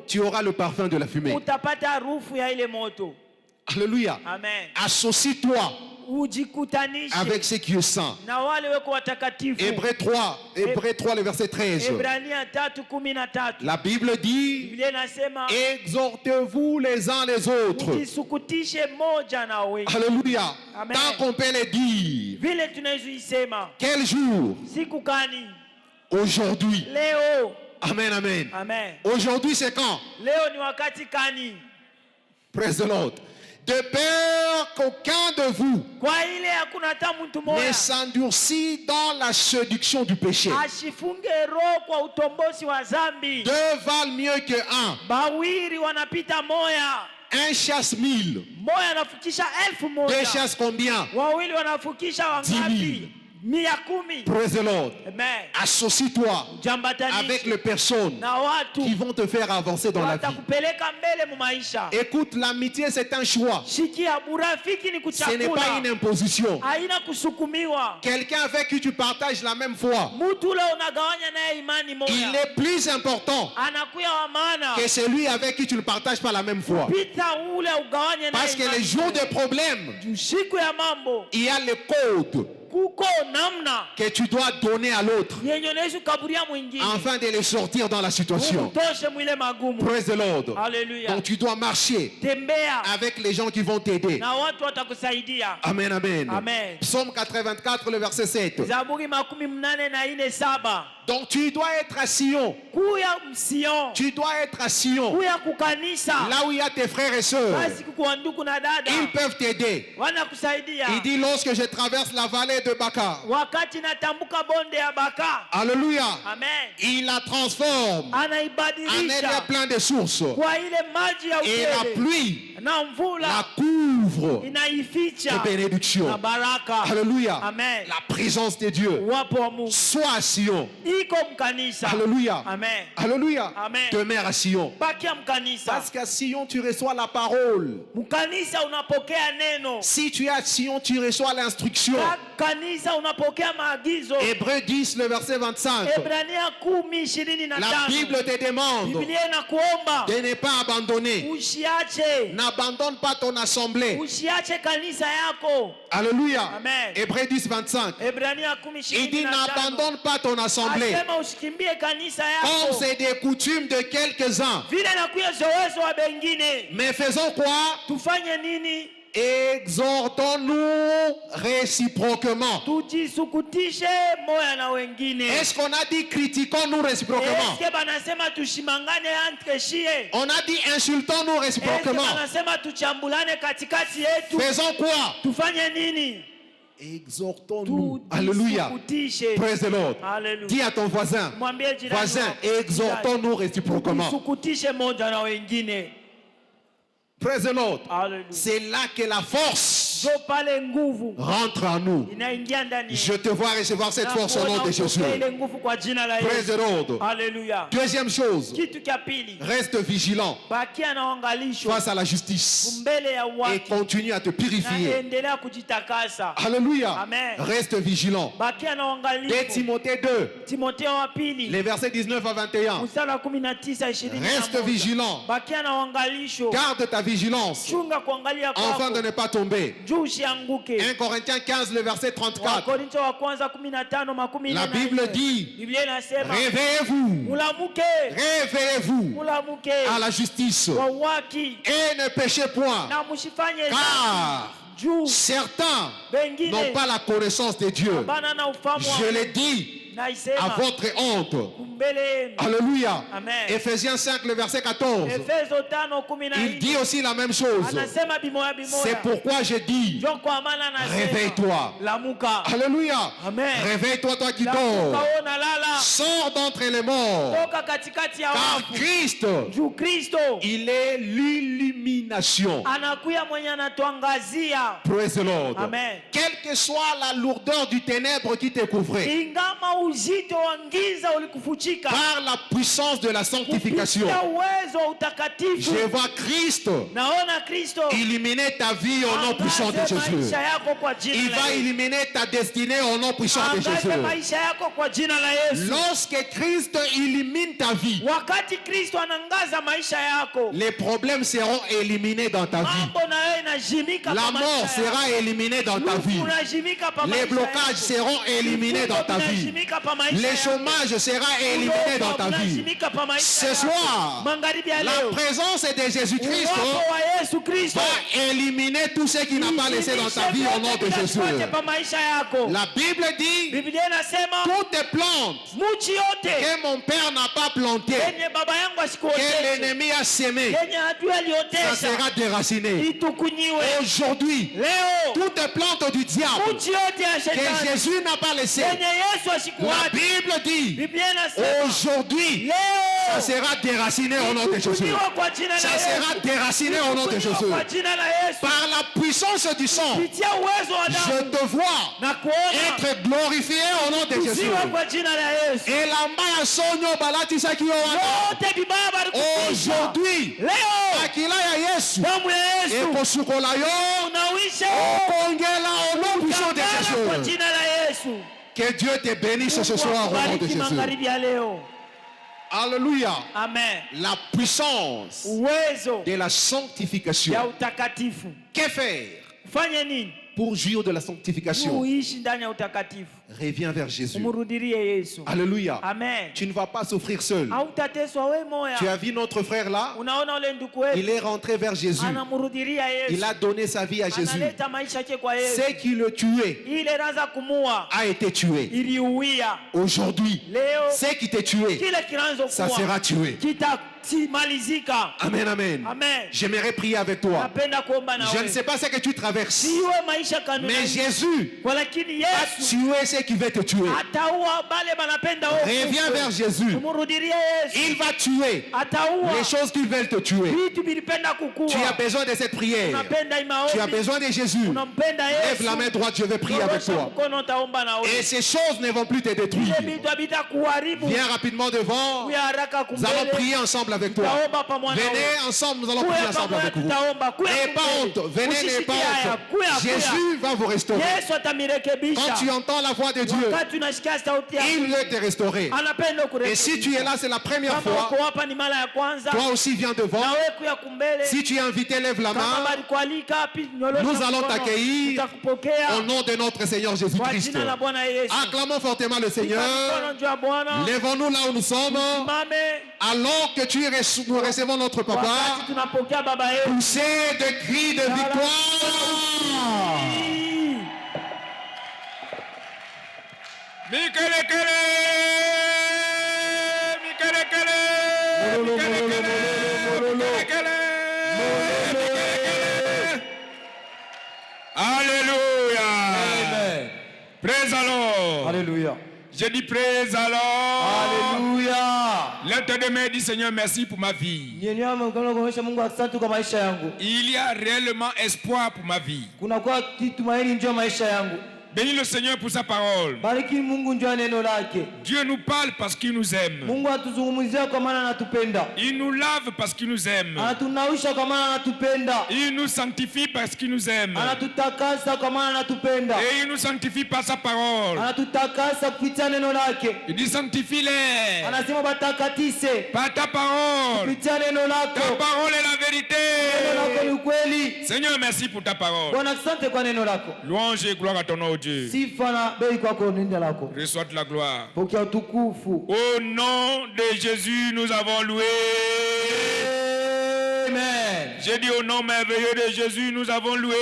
Tu auras le parfum de la fumée. Alléluia. Amen. Associe-toi avec ce qui est saint. Hébreux 3, le verset 13. La Bible dit, exhortez-vous les uns les autres. Alléluia. Tant qu'on peut le dire. Quel jour? Aujourd'hui. Amen, amen. Aujourd'hui c'est quand? Praise the Lord. De peur qu'aucun de vous ne s'endurcit dans la séduction du péché. Deux valent mieux que un. Un chasse 1000. Deux chasse combien? 10 000. Praise the Lord. Associe-toi avec les personnes qui vont te faire avancer dans la vie. Écoute, l'amitié c'est un choix. Ce n'est pas une imposition. Quelqu'un avec qui tu partages la même foi, il est plus important que celui avec qui tu ne partages pas la même foi. Parce que les jours de problème, il y a le code que tu dois donner à l'autre afin de les sortir dans la situation. Praise the Lord. Donc tu dois marcher avec les gens qui vont t'aider. Amen, amen. Psaume 84, le verset 7. Donc tu dois être à Sion. Tu dois être à Sion. Là où il y a tes frères et sœurs. Ils peuvent t'aider. Il dit, lorsque je traverse la vallée de Baka. Alléluia. Il la transforme en un plein de sources. Et la pluie la couvre de bénédiction. Alléluia. La présence de Dieu soit à Sion. Alléluia. Alléluia. Demeure à Sion. Parce qu'à Sion tu reçois la parole. Si tu es à Sion tu reçois l'instruction. Hébreux 10 le verset 25. La Bible te demande de ne pas abandonner. N'abandonne pas ton assemblée. Alléluia. Hébreux 10 25. Il dit n'abandonne pas ton assemblée. Comme c'est des coutumes de quelques-uns. Mais faisons quoi? Exhortons-nous réciproquement. Est-ce qu'on a dit critiquons-nous réciproquement? On a dit insultons-nous réciproquement. Faisons quoi? Exhortons-nous. Alléluia. Praise the Lord. Dis à ton voisin, exhortons-nous réciproquement. Praise the Lord. C'est là que la force rentre en nous. Je te vois recevoir cette force au nom de Jésus. Praise the Lord. Deuxième chose, reste vigilant face à la justice et continue à te purifier. Alléluia. Reste vigilant. 2 Timothée 2, les versets 19 à 21. Reste vigilant. Garde ta vigilance afin de ne pas tomber. 1 Corinthiens 15 le verset 34. La Bible dit réveillez-vous à la justice et ne péchez point, car certains n'ont pas la connaissance de Dieu. Je le dis à votre honte. Alléluia. Ephésiens 5 le verset 14. Il dit aussi la même chose. C'est pourquoi je dis réveille-toi. Alléluia. Réveille-toi toi qui dors. Sors d'entre les morts. Car Christ, il est l'illumination. Praise the Lord. Quelle que soit la lourdeur du ténèbre qui te couvrait, par la puissance de la sanctification, je vois Christ illuminer ta vie au nom puissant de Jésus. Il va illuminer ta destinée au nom puissant de Jésus. Lorsque Christ illumine ta vie, les problèmes seront éliminés dans ta vie. La mort sera éliminée dans ta vie. Les blocages seront éliminés dans ta vie. Le chômage sera éliminé dans ta vie. Ce soir, la présence de Jésus-Christ va éliminer tout ce qui n'a pas laissé dans ta vie au nom de Jésus. La Bible dit toutes les plantes que mon père n'a pas plantées, que l'ennemi a semé, ça sera déraciné. Aujourd'hui, toutes les plantes du diable que Jésus n'a pas laissées, la Bible dit aujourd'hui Ça sera déraciné au nom de Jésus. Ça sera déraciné au nom de Jésus. Par la puissance du sang, je te vois être glorifié au nom de Jésus. Et la main sonyo balati sakio aujourd'hui, akila ya Yesu, et kosukola yo, kongela au nom puissant de Jésus. Que Dieu te bénisse ce soir au nom de Jésus. Alléluia. Amen. La puissance de la sanctification. Que faire pour jouir de la sanctification? Reviens vers Jésus. Alléluia. Amen. Tu ne vas pas souffrir seul. Tu as vu notre frère là? Il est rentré vers Jésus. Il a donné sa vie à Jésus. Ce qui le tuait a été tué. Aujourd'hui, ce qui t'a tué, ça sera tué. Amen, amen. J'aimerais prier avec toi. Je ne sais pas ce que tu traverses, mais Jésus va tuer ce qui veut te tuer. Reviens vers Jésus. Il va tuer les choses qui veulent te tuer. Tu as besoin de cette prière. Tu as besoin de Jésus. Lève la main droite, je vais prier avec toi. Et ces choses ne vont plus te détruire. Viens rapidement devant. Nous allons prier ensemble avec toi. Venez ensemble, nous allons prier ensemble avec vous. N'ayez pas honte. Venez, n'ayez pas honte. Jésus va vous restaurer. Quand tu entends la voix de Dieu, il veut te restaurer. Et si tu es là, c'est la première fois, toi aussi viens devant. Si tu es invité, lève la main. Nous allons t'accueillir au nom de notre Seigneur Jésus-Christ. Acclamons fortement le Seigneur. Lèvons-nous là où nous sommes. Alors que nous recevons notre papa, poussez de cris de victoire. Alléluia. Praise the Lord. Alléluia. Je dis praise the Lord. Alléluia. L'être de main dit Seigneur merci pour ma vie. Il y a réellement espoir pour ma vie. Bénis le Seigneur pour sa parole. Dieu nous parle parce qu'il nous aime. Il nous lave parce qu'il nous aime. Il nous sanctifie parce qu'il nous aime. Et il nous sanctifie par sa parole. Il dit sanctifie-les par ta parole. Ta parole est la vérité. Seigneur, merci pour ta parole. Louange et gloire à ton nom, Dieu. Reçois de la gloire. Au nom de Jésus, nous avons loué. Amen. J'ai dit au nom merveilleux de Jésus, nous avons loué.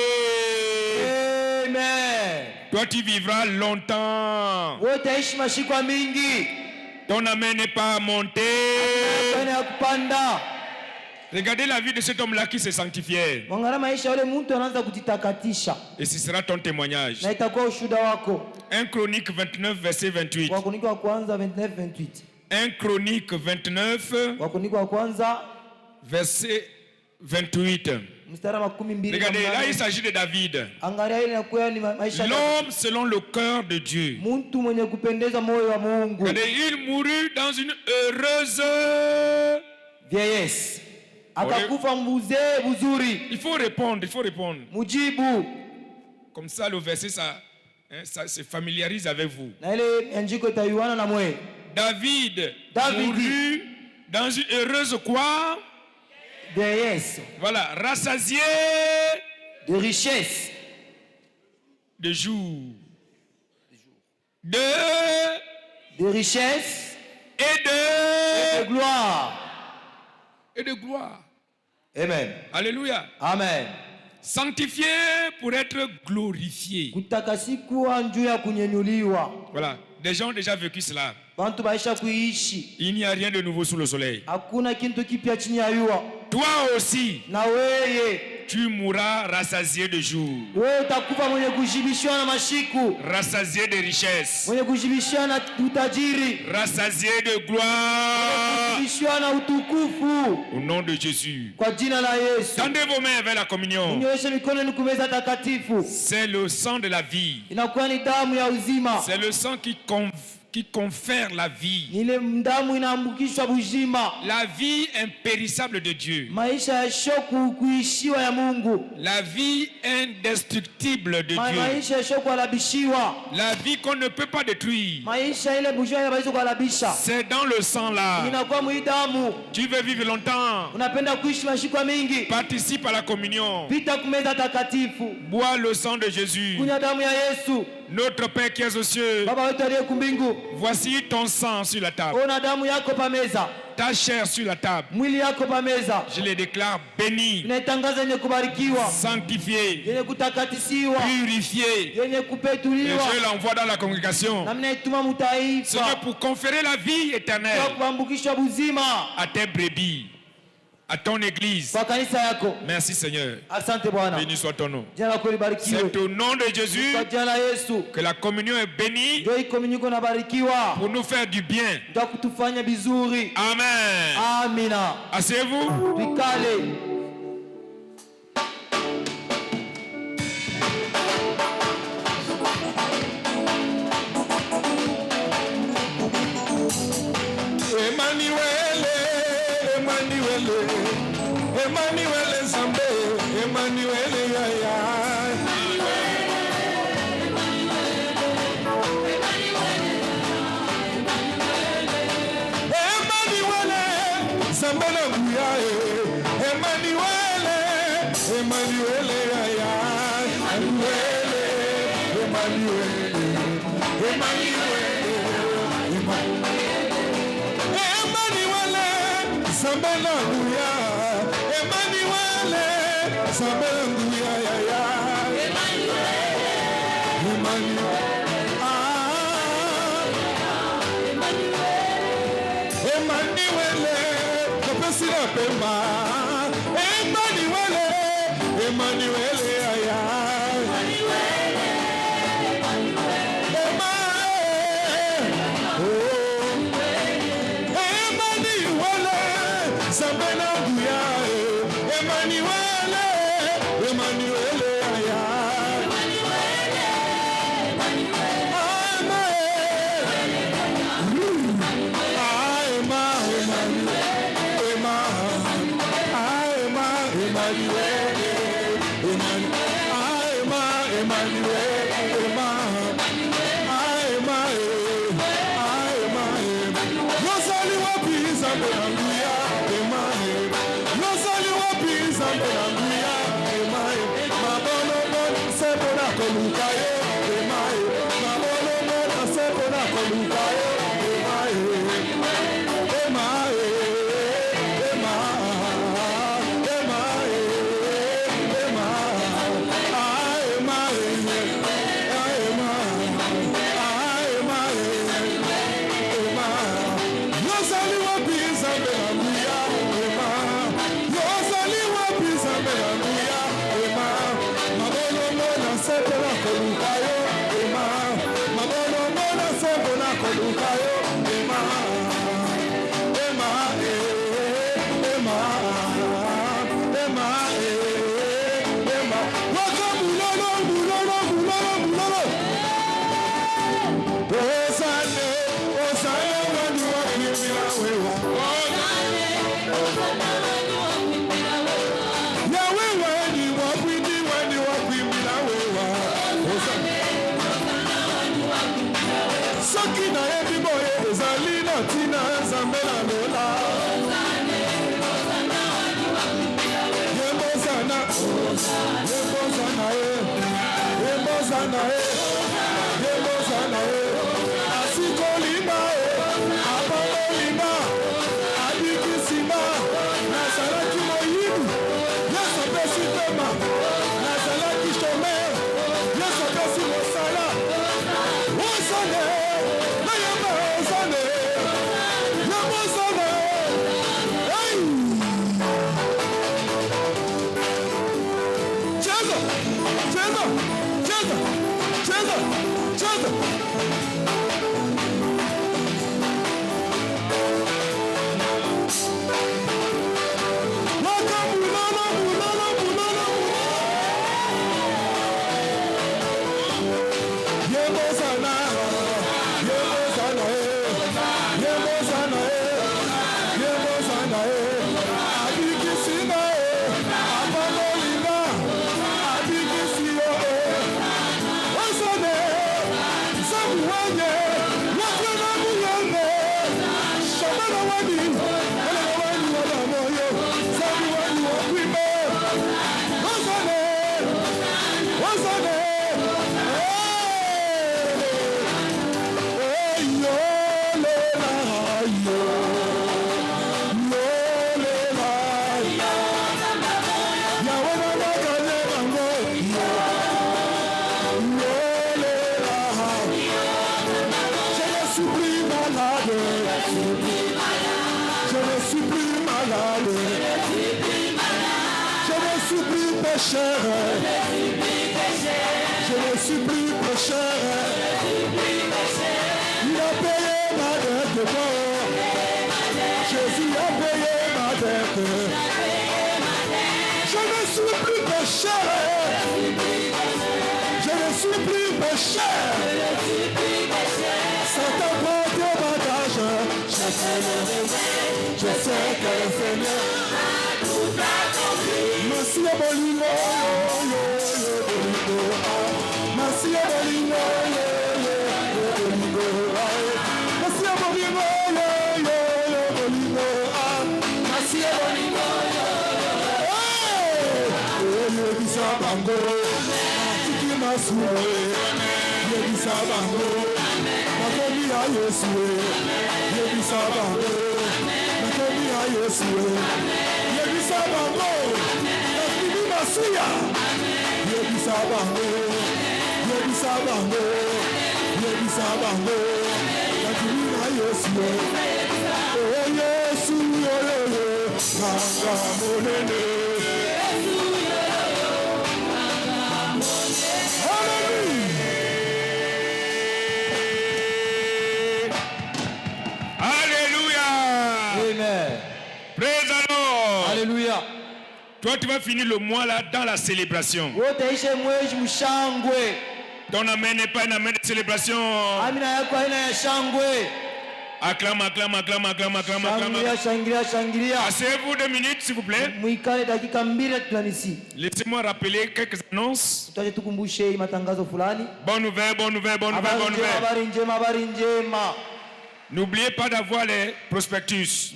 Amen. Toi, tu vivras longtemps. Ton amen n'est pas monté. Regardez la vie de cet homme-là qui s'est sanctifié. Et ce sera ton témoignage. 1 Chronique 29, verset 28. 1 Chronique 29, verset 28. Regardez, là il s'agit de David. L'homme selon le cœur de Dieu. Regardez, il mourut dans une heureuse vieillesse. Il faut répondre, Comme ça, le verset, ça se familiarise avec vous. David mourut dans une heureuse quoi? Vieillesse. Voilà, rassasié de richesse, de jour, de richesse et de gloire. Et de gloire. Amen. Alléluia. Amen. Sanctifié pour être glorifié. Voilà. Des gens ont déjà vécu cela. Il n'y a rien de nouveau sous le soleil. Toi aussi. Tu mourras rassasié de jour. Rassasié de richesse. Rassasié de gloire. Au nom de Jésus. Tendez vos mains vers la communion. C'est le sang de la vie. C'est le sang qui confère la vie. La vie impérissable de Dieu. La vie indestructible de Dieu. La vie qu'on ne peut pas détruire. C'est dans le sang là. Tu veux vivre longtemps. Participe à la communion. Bois le sang de Jésus. Notre Père qui es aux cieux, voici ton sang sur la table, ta chair sur la table. Je les déclare bénis, sanctifiés, purifiés, et je l'envoie dans la congrégation, Seigneur, pour conférer la vie éternelle à tes brebis, à ton église. Merci Seigneur. Béni soit ton nom. C'est au nom de Jésus que la communion est bénie pour nous faire du bien. Amen. Asseyez-vous. Emmanuel Zambé, Emmanuel Yaya. Emmanuel Zambé na Bouya, Emmanuel, Emmanuel Yaya. Emmanuel, Emmanuel, Emmanuel Zambé na Bouya. Je ne suis plus pécheur. Il a payé ma dette de mort. Jésus a payé ma dette. Je ne suis plus pécheur. Je ne suis plus pécheur. C'est un grand bagage. Je sais que le Seigneur Monsieur Bolino, Monsieur Bolino, Monsieur Bolino, Monsieur Bolino, Yebisa Bango, Tiki Masue, Yebisa Bango, Makomi Ayesue, Yebisa Bango, Makomi Ayesue, Yebisa Bango. Yebisa bango, Yebisa bango, Yebisa bango, Yakina Yesu, oh Yesu, Nanga monene. Alléluia. Amen. Praise the Lord. Alléluia. Toi, tu vas finir le mois là dans la célébration. Ton amen n'est pas un amen de célébration. Acclame, acclame, acclame, acclame, acclame, acclame. Asseyez-vous 2 minutes, s'il vous plaît. Laissez-moi rappeler quelques annonces. Bonne nouvelle, bonne nouvelle, bonne nouvelle, bonne nouvelle. N'oubliez pas d'avoir les prospectus,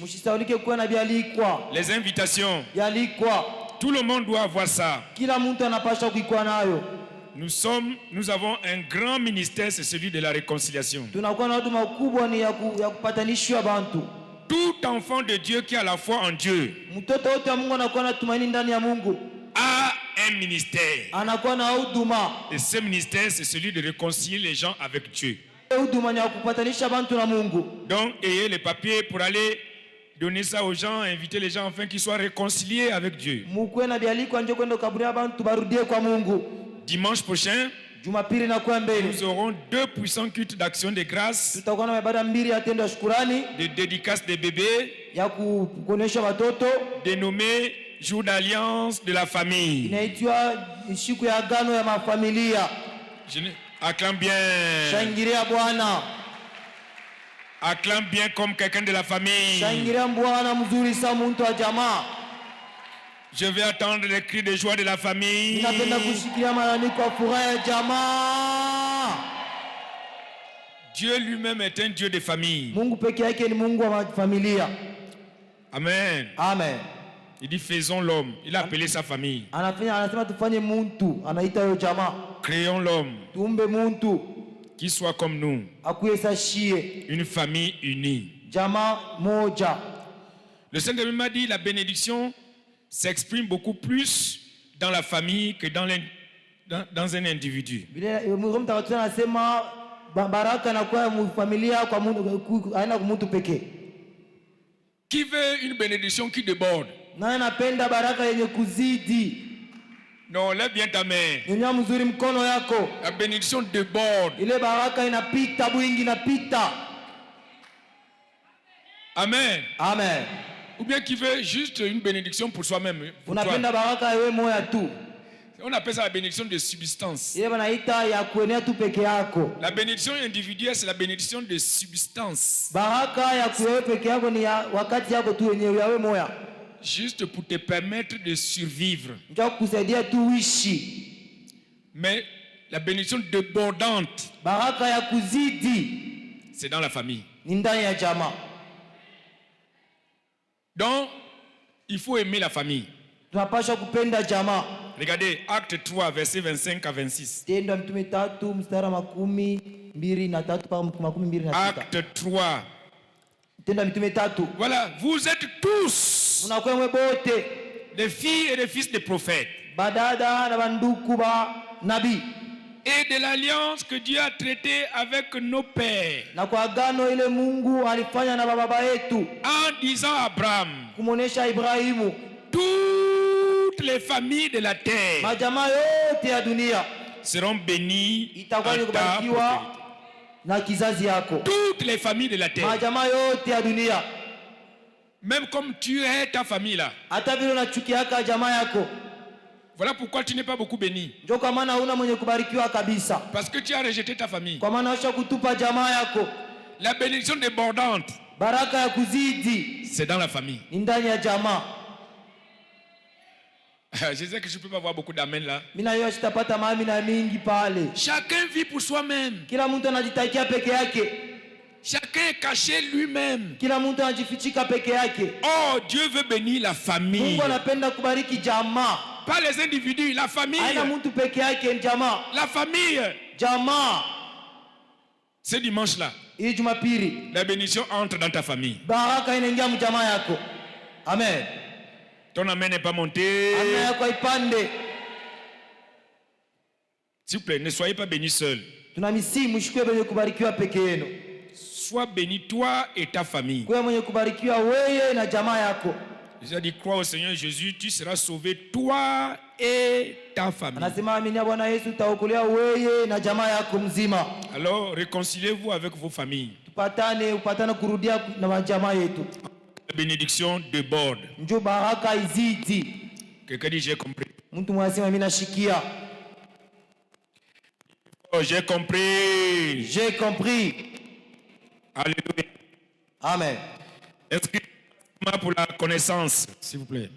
les invitations. Tout le monde doit avoir ça. Nous avons un grand ministère, c'est celui de la réconciliation. Tout enfant de Dieu qui a la foi en Dieu a un ministère. Et ce ministère, c'est celui de réconcilier les gens avec Dieu. Donc, ayez les papiers pour aller donner ça aux gens, inviter les gens afin qu'ils soient réconciliés avec Dieu. Dimanche prochain, nous aurons 2 puissants cultes d'action de grâce, de dédicaces des bébés, dénommé Jour d'Alliance de la famille. Acclame bien. Acclame bien comme quelqu'un de la famille. Je vais attendre les cris de joie de la famille. Dieu lui-même est un Dieu de famille. Amen. Amen. Il dit faisons l'homme. Il a appelé sa famille. Créons l'homme qui soit comme nous. Une famille unie. Le Saint-Esprit m'a dit la bénédiction s'exprime beaucoup plus dans la famille que dans un individu. Qui veut une bénédiction qui déborde? Non, lève bien ta main. Nyanyua mzuri mkono yako. La bénédiction déborde. Ile baraka inapita, bwingi inapita. Amen. Amen. Ou bien qui veut juste une bénédiction pour soi-même. Unapenda baraka yewe moya tu. On appelle ça la bénédiction de substance. Ile banaita ya kuenea tu peke yako. La bénédiction individuelle, c'est la bénédiction de substance. Baraka ya kuwewe peke yako ni ya wakati yako tu wenyewe yawe moya. Juste pour te permettre de survivre. Ndio kusaidia tu uishi. Mais la bénédiction débordante, baraka ya kuzidi, c'est dans la famille. Ni ndani ya jamaa. Donc, il faut aimer la famille. Tunapaswa kupenda jamaa. Regardez, Acte 3, verset 25 à 26. Tendo ya Mitume 3 mstari 23 mpaka 26. Acte 3. Tendo ya Mitume 3. Voilà, vous êtes tous des filles et des fils des prophètes. Badada na banduku ba nabii. Et de l'alliance que Dieu a traitée avec nos pères. Na kwa agano ile Mungu alifanya na baba yetu. En disant à Abraham. Kumuonesha Ibrahimu. Toutes les familles de la terre majamaa yote ya dunia seront bénies itakuwa kubarikiwa na kizazi yako. Toutes les familles de la terre. Majamaa yote ya dunia. Même comme tu es ta famille là. Hata vile unachukiaka jamaa yako. Voilà pourquoi tu n'es pas beaucoup béni. Ndio kwa maana huna mwenye kubarikiwa kabisa. Parce que tu as rejeté ta famille. Kwa maana unaacha kutupa jamaa yako. La bénédiction débordante. Baraka ya kuzidi. C'est dans la famille. Ni ndani ya jamaa. Je sais que je ne peux pas avoir beaucoup d'amen là. Mina yo sitapata maamina mingi pale. Chacun vit pour soi-même. Kila mtu anajitakia peke yake. Chacun est caché lui-même. Kila mtu anajifichika peke yake. Oh, Dieu veut bénir la famille. Mungu anapenda kubariki jamaa. Pas les individus, la famille. Haina mtu peke yake ni jamaa. La famille. Jamaa. Ce dimanche là. Hii Jumapili. La bénédiction entre dans ta famille. Baraka inaingia mjamaa yako. Amen. Ton amen n'est pas monté. Amen yako ipande. S'il vous plaît, ne soyez pas bénis seul. Tunamisihi mshukue mwenye kubarikiwa peke yenu. Sois béni toi et ta famille. Kwa mwenye kubarikiwa wewe na jamaa yako. Jésus dit, crois au Seigneur Jésus, tu seras sauvé toi et ta famille. Anasema amini Bwana Yesu utaokolewa wewe na jamaa yako mzima. Alors, réconciliez-vous avec vos familles. Upatane kurudia na jamaa yetu. La bénédiction déborde. Njoo baraka izidi. Quelqu'un dit j'ai compris. Mtu mwasema mimi nashikia. Oh, j'ai compris. J'ai compris. Alléluia. Amen. Inscrivez-vous pour la connaissance, s'il vous plaît.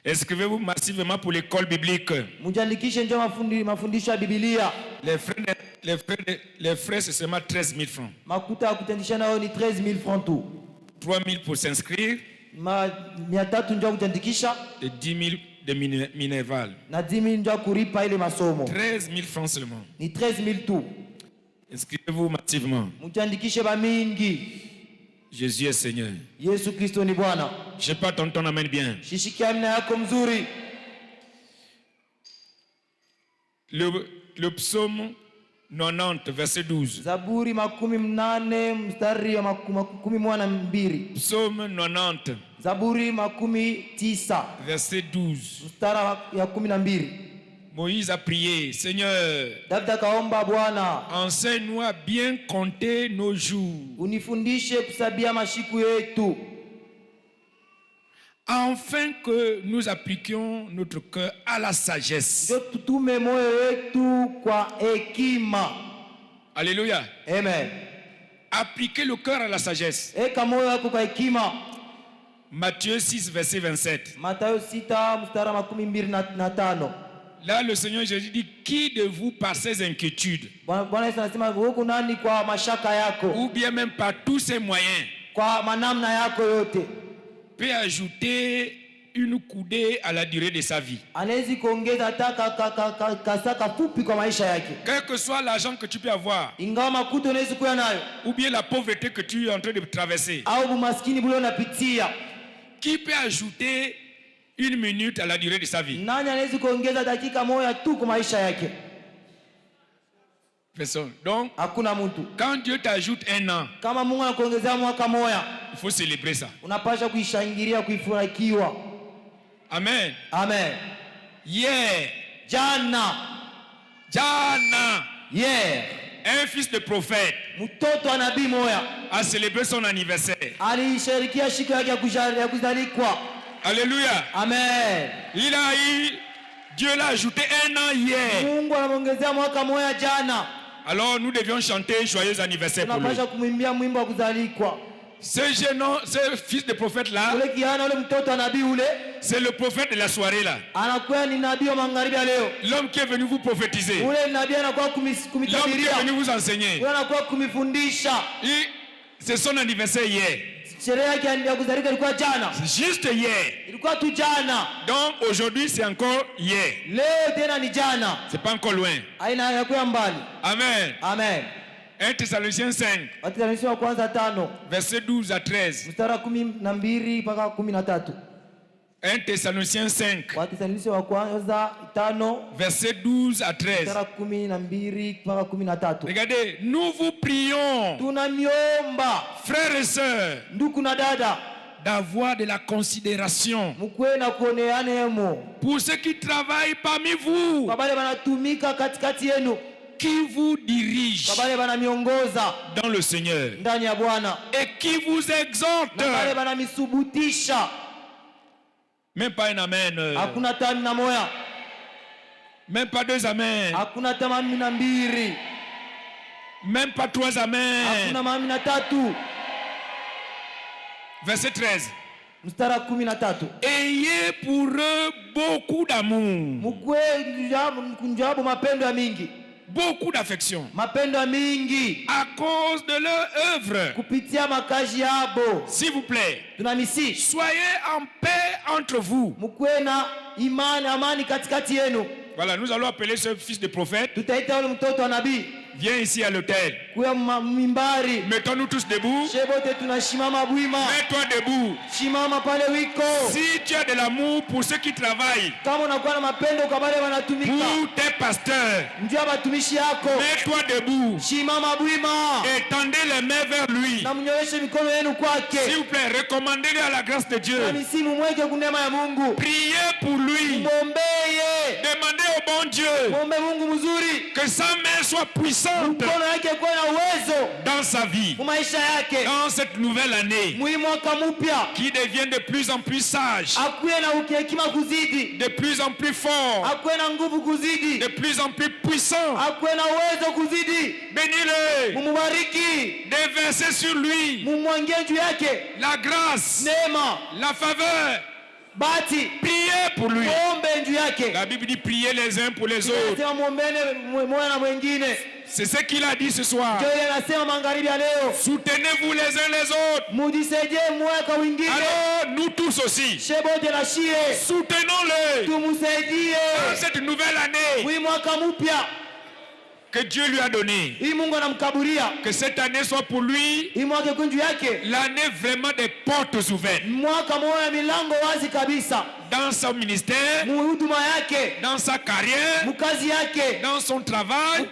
Inscrivez-vous massivement pour l'école biblique. Mujandikishe njoo mafundisho ya Biblia. Les frais c'est seulement 13 000 francs. Makuta ya kutandisha nao ni 13 000 francs tu. 3 000 pour s'inscrire. 300 njoo kutandikisha. Et 10 000 de minerval. Na 10 000 njoo kuripa ile masomo. 13 000 francs seulement. Ni 13 000 tu. Inscrivez-vous massivement. Mujandikishe ba mingi. Jésus est Seigneur. Yesu Kristo ni Bwana. Je pas ton amène bien. Shishiki amina yako mzuri. Le psaume 90 verset 12. Zaburi 80 mstari wa 12. Psaume 90. Zaburi 90 verset 12. Mstari ya 12. Moïse a prié, Seigneur, David kaomba Bwana, enseigne-nous à bien compter nos jours. Unifundishe kusabia mashiku yetu. Afin que nous appliquions notre cœur à la sagesse. Ndio tutume moyo wetu kwa hekima. Alléluia. Amen. Appliquer le cœur à la sagesse. Eka moyo wako kwa hekima. Matthieu 6 verset 27. Mathayo 6 mstari wa 25. Là, le Seigneur Jésus dit, qui de vous par ses inquiétudes, Bwana Yesu anasema huko nani kwa mashaka yako, ou bien même par tous ses moyens, kwa manamna yako yote, peut ajouter une coudée à la durée de sa vie. Anaweza kuongeza hata kasaka fupi kwa maisha yake. Quel que soit l'argent que tu peux avoir, ingawa makuto unaweza kuwa nayo, ou bien la pauvreté que tu es en train de traverser, au maskini bule unapitia, qui peut ajouter une minute à la durée de sa vie? Nani anaweza kuongeza dakika moja tu kwa maisha yake? Personne. Donc, hakuna mtu. Quand Dieu t'ajoute un an, kama Mungu anakuongezea mwaka moja, il faut célébrer ça. Unapaswa kuishangilia, kuifurahikiwa. Amen. Amen. Hier. Jana. Jana. Hier. Un fils de prophète mtoto wa nabii moya a célébré son anniversaire. Alishirikia siku yake ya kuzalikwa. Alléluia. Amen. Il a eu, Dieu l'a ajouté un an hier. Mungu anamongezea mwaka moya jana. Alors nous devions chanter joyeux anniversaire pour lui. Tunapaswa kumwimbia mwimbo wa kuzalikwa. Ce jeune homme, ce fils de prophète là, c'est le prophète de la soirée là. L'homme qui est venu vous prophétiser. L'homme qui est venu vous enseigner. C'est son anniversaire hier. Juste hier. Donc aujourd'hui c'est encore hier. C'est pas encore loin. Amen. Amen. 1 Thessaloniciens 5, verset 12 à 13. 1 Thessaloniciens 5, verset 12 à 13. Regardez, nous vous prions, frères et sœurs, d'avoir de la considération pour ceux qui travaillent parmi vous, qui vous dirige dans le Seigneur et qui vous exhorte. Même pas un amen. Même pas deux amen. Même pas trois amen. Verset 13. Ayez pour eux beaucoup d'amour, beaucoup d'affection à cause de leur œuvre. S'il vous plaît, soyez en paix entre vous. Voilà, nous allons appeler ce fils de prophète. Viens ici à l'autel. Mettons-nous tous debout. Mets-toi debout. Si tu as de l'amour pour ceux qui travaillent, pour tes pasteurs, mets-toi debout. Étendez les mains vers lui. S'il vous plaît, recommandez-le à la grâce de Dieu. Priez pour lui. Demandez au bon Dieu que sa main soit puissante dans sa vie, dans cette nouvelle année, qui devient de plus en plus sage, de plus en plus fort, de plus en plus puissant. Bénis-le, déversez sur lui la grâce, la faveur. Priez pour lui. La Bible dit priez les uns pour les autres. C'est ce qu'il a dit ce soir. Soutenez-vous les uns les autres. Alors nous tous aussi, soutenons-le dans cette nouvelle année que Dieu lui a donné. Que cette année soit pour lui l'année vraiment des portes ouvertes. Dans son ministère, dans sa carrière, dans son travail,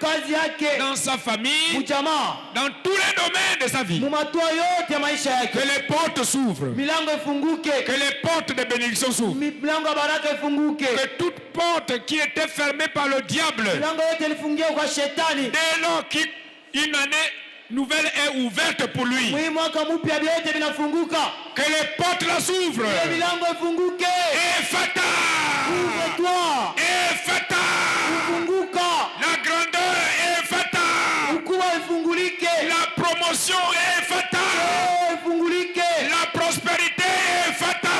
dans sa famille, dans tous les domaines de sa vie. Que les portes s'ouvrent. Que les portes de bénédiction s'ouvrent. Que toute porte qui était fermée par le diable, dès lors qu'une année nouvelle est ouverte pour lui, que les portes la s'ouvrent. Ephata! Ephata! La grandeur Ephata! La promotion Ephata! La prospérité Ephata!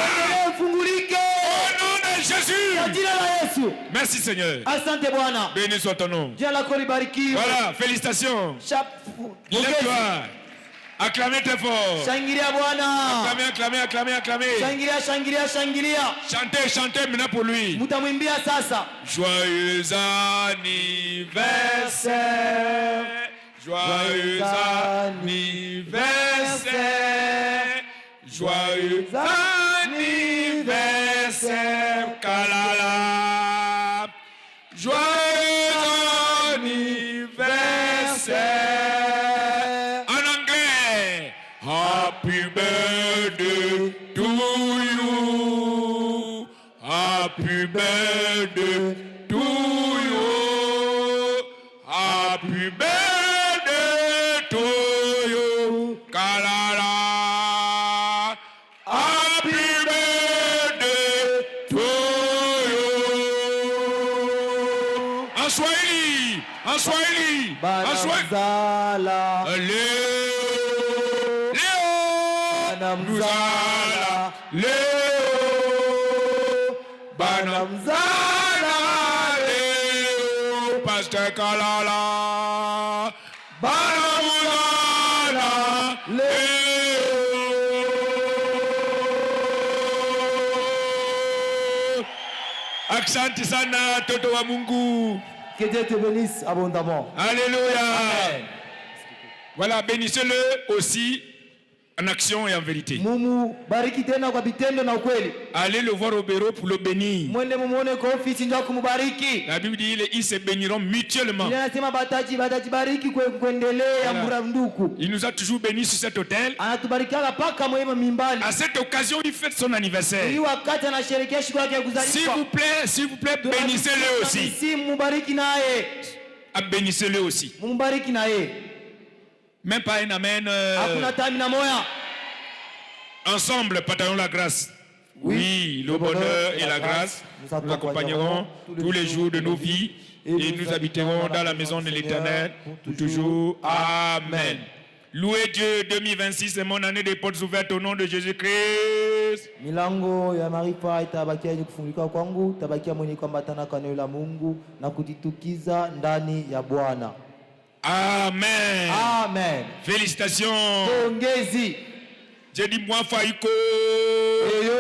Au nom de Jésus! Merci Seigneur. Béni soit ton nom. Voilà, félicitations. Lève-toi. Acclamez très fort. Acclamez. Chantez maintenant pour lui. Joyeux anniversaire. Joyeux anniversaire. Joyeux anniversaire. Kalala. Joyeux anniversaire. En anglais. Happy birthday to you. Happy birthday. birthday to you. Happy birthday to you. Kalala. Happy birthday to you. En Swahili. En Swahili. En Swahili. Banamzala, Leo, Banamzala, Leo, Pastor Kalala, Banamzala, Leo. Asante sana toto wa Mungu. Que Dieu te bénisse abondamment. Alléluia. Amen. Voilà, bénissez-le aussi. En action et en vérité. Allez le voir au bureau pour le bénir. La Bible dit qu'ils se béniront mutuellement. Il nous a toujours bénis sur cet autel. À cette occasion, il fête son anniversaire. S'il vous plaît, bénissez-le aussi. Bénissez-le aussi. Même pas un amen. Ensemble, partagons la grâce. Oui, le bonheur et la grâce nous accompagneront tous les jours de nos vies et nous habiterons dans la maison de l'Éternel pour toujours. Amen. Louez Dieu, 2026 est mon année des portes ouvertes au nom de Jésus-Christ. Milango ya marifa itabakia yenye kufunguliwa kwangu, tabakia mwenye kuambatana kwa neno la Mungu na kujitukiza ndani ya Bwana. Amen. Amen. Félicitations. Pongezi. J'ai dit moi Faiko. Eyo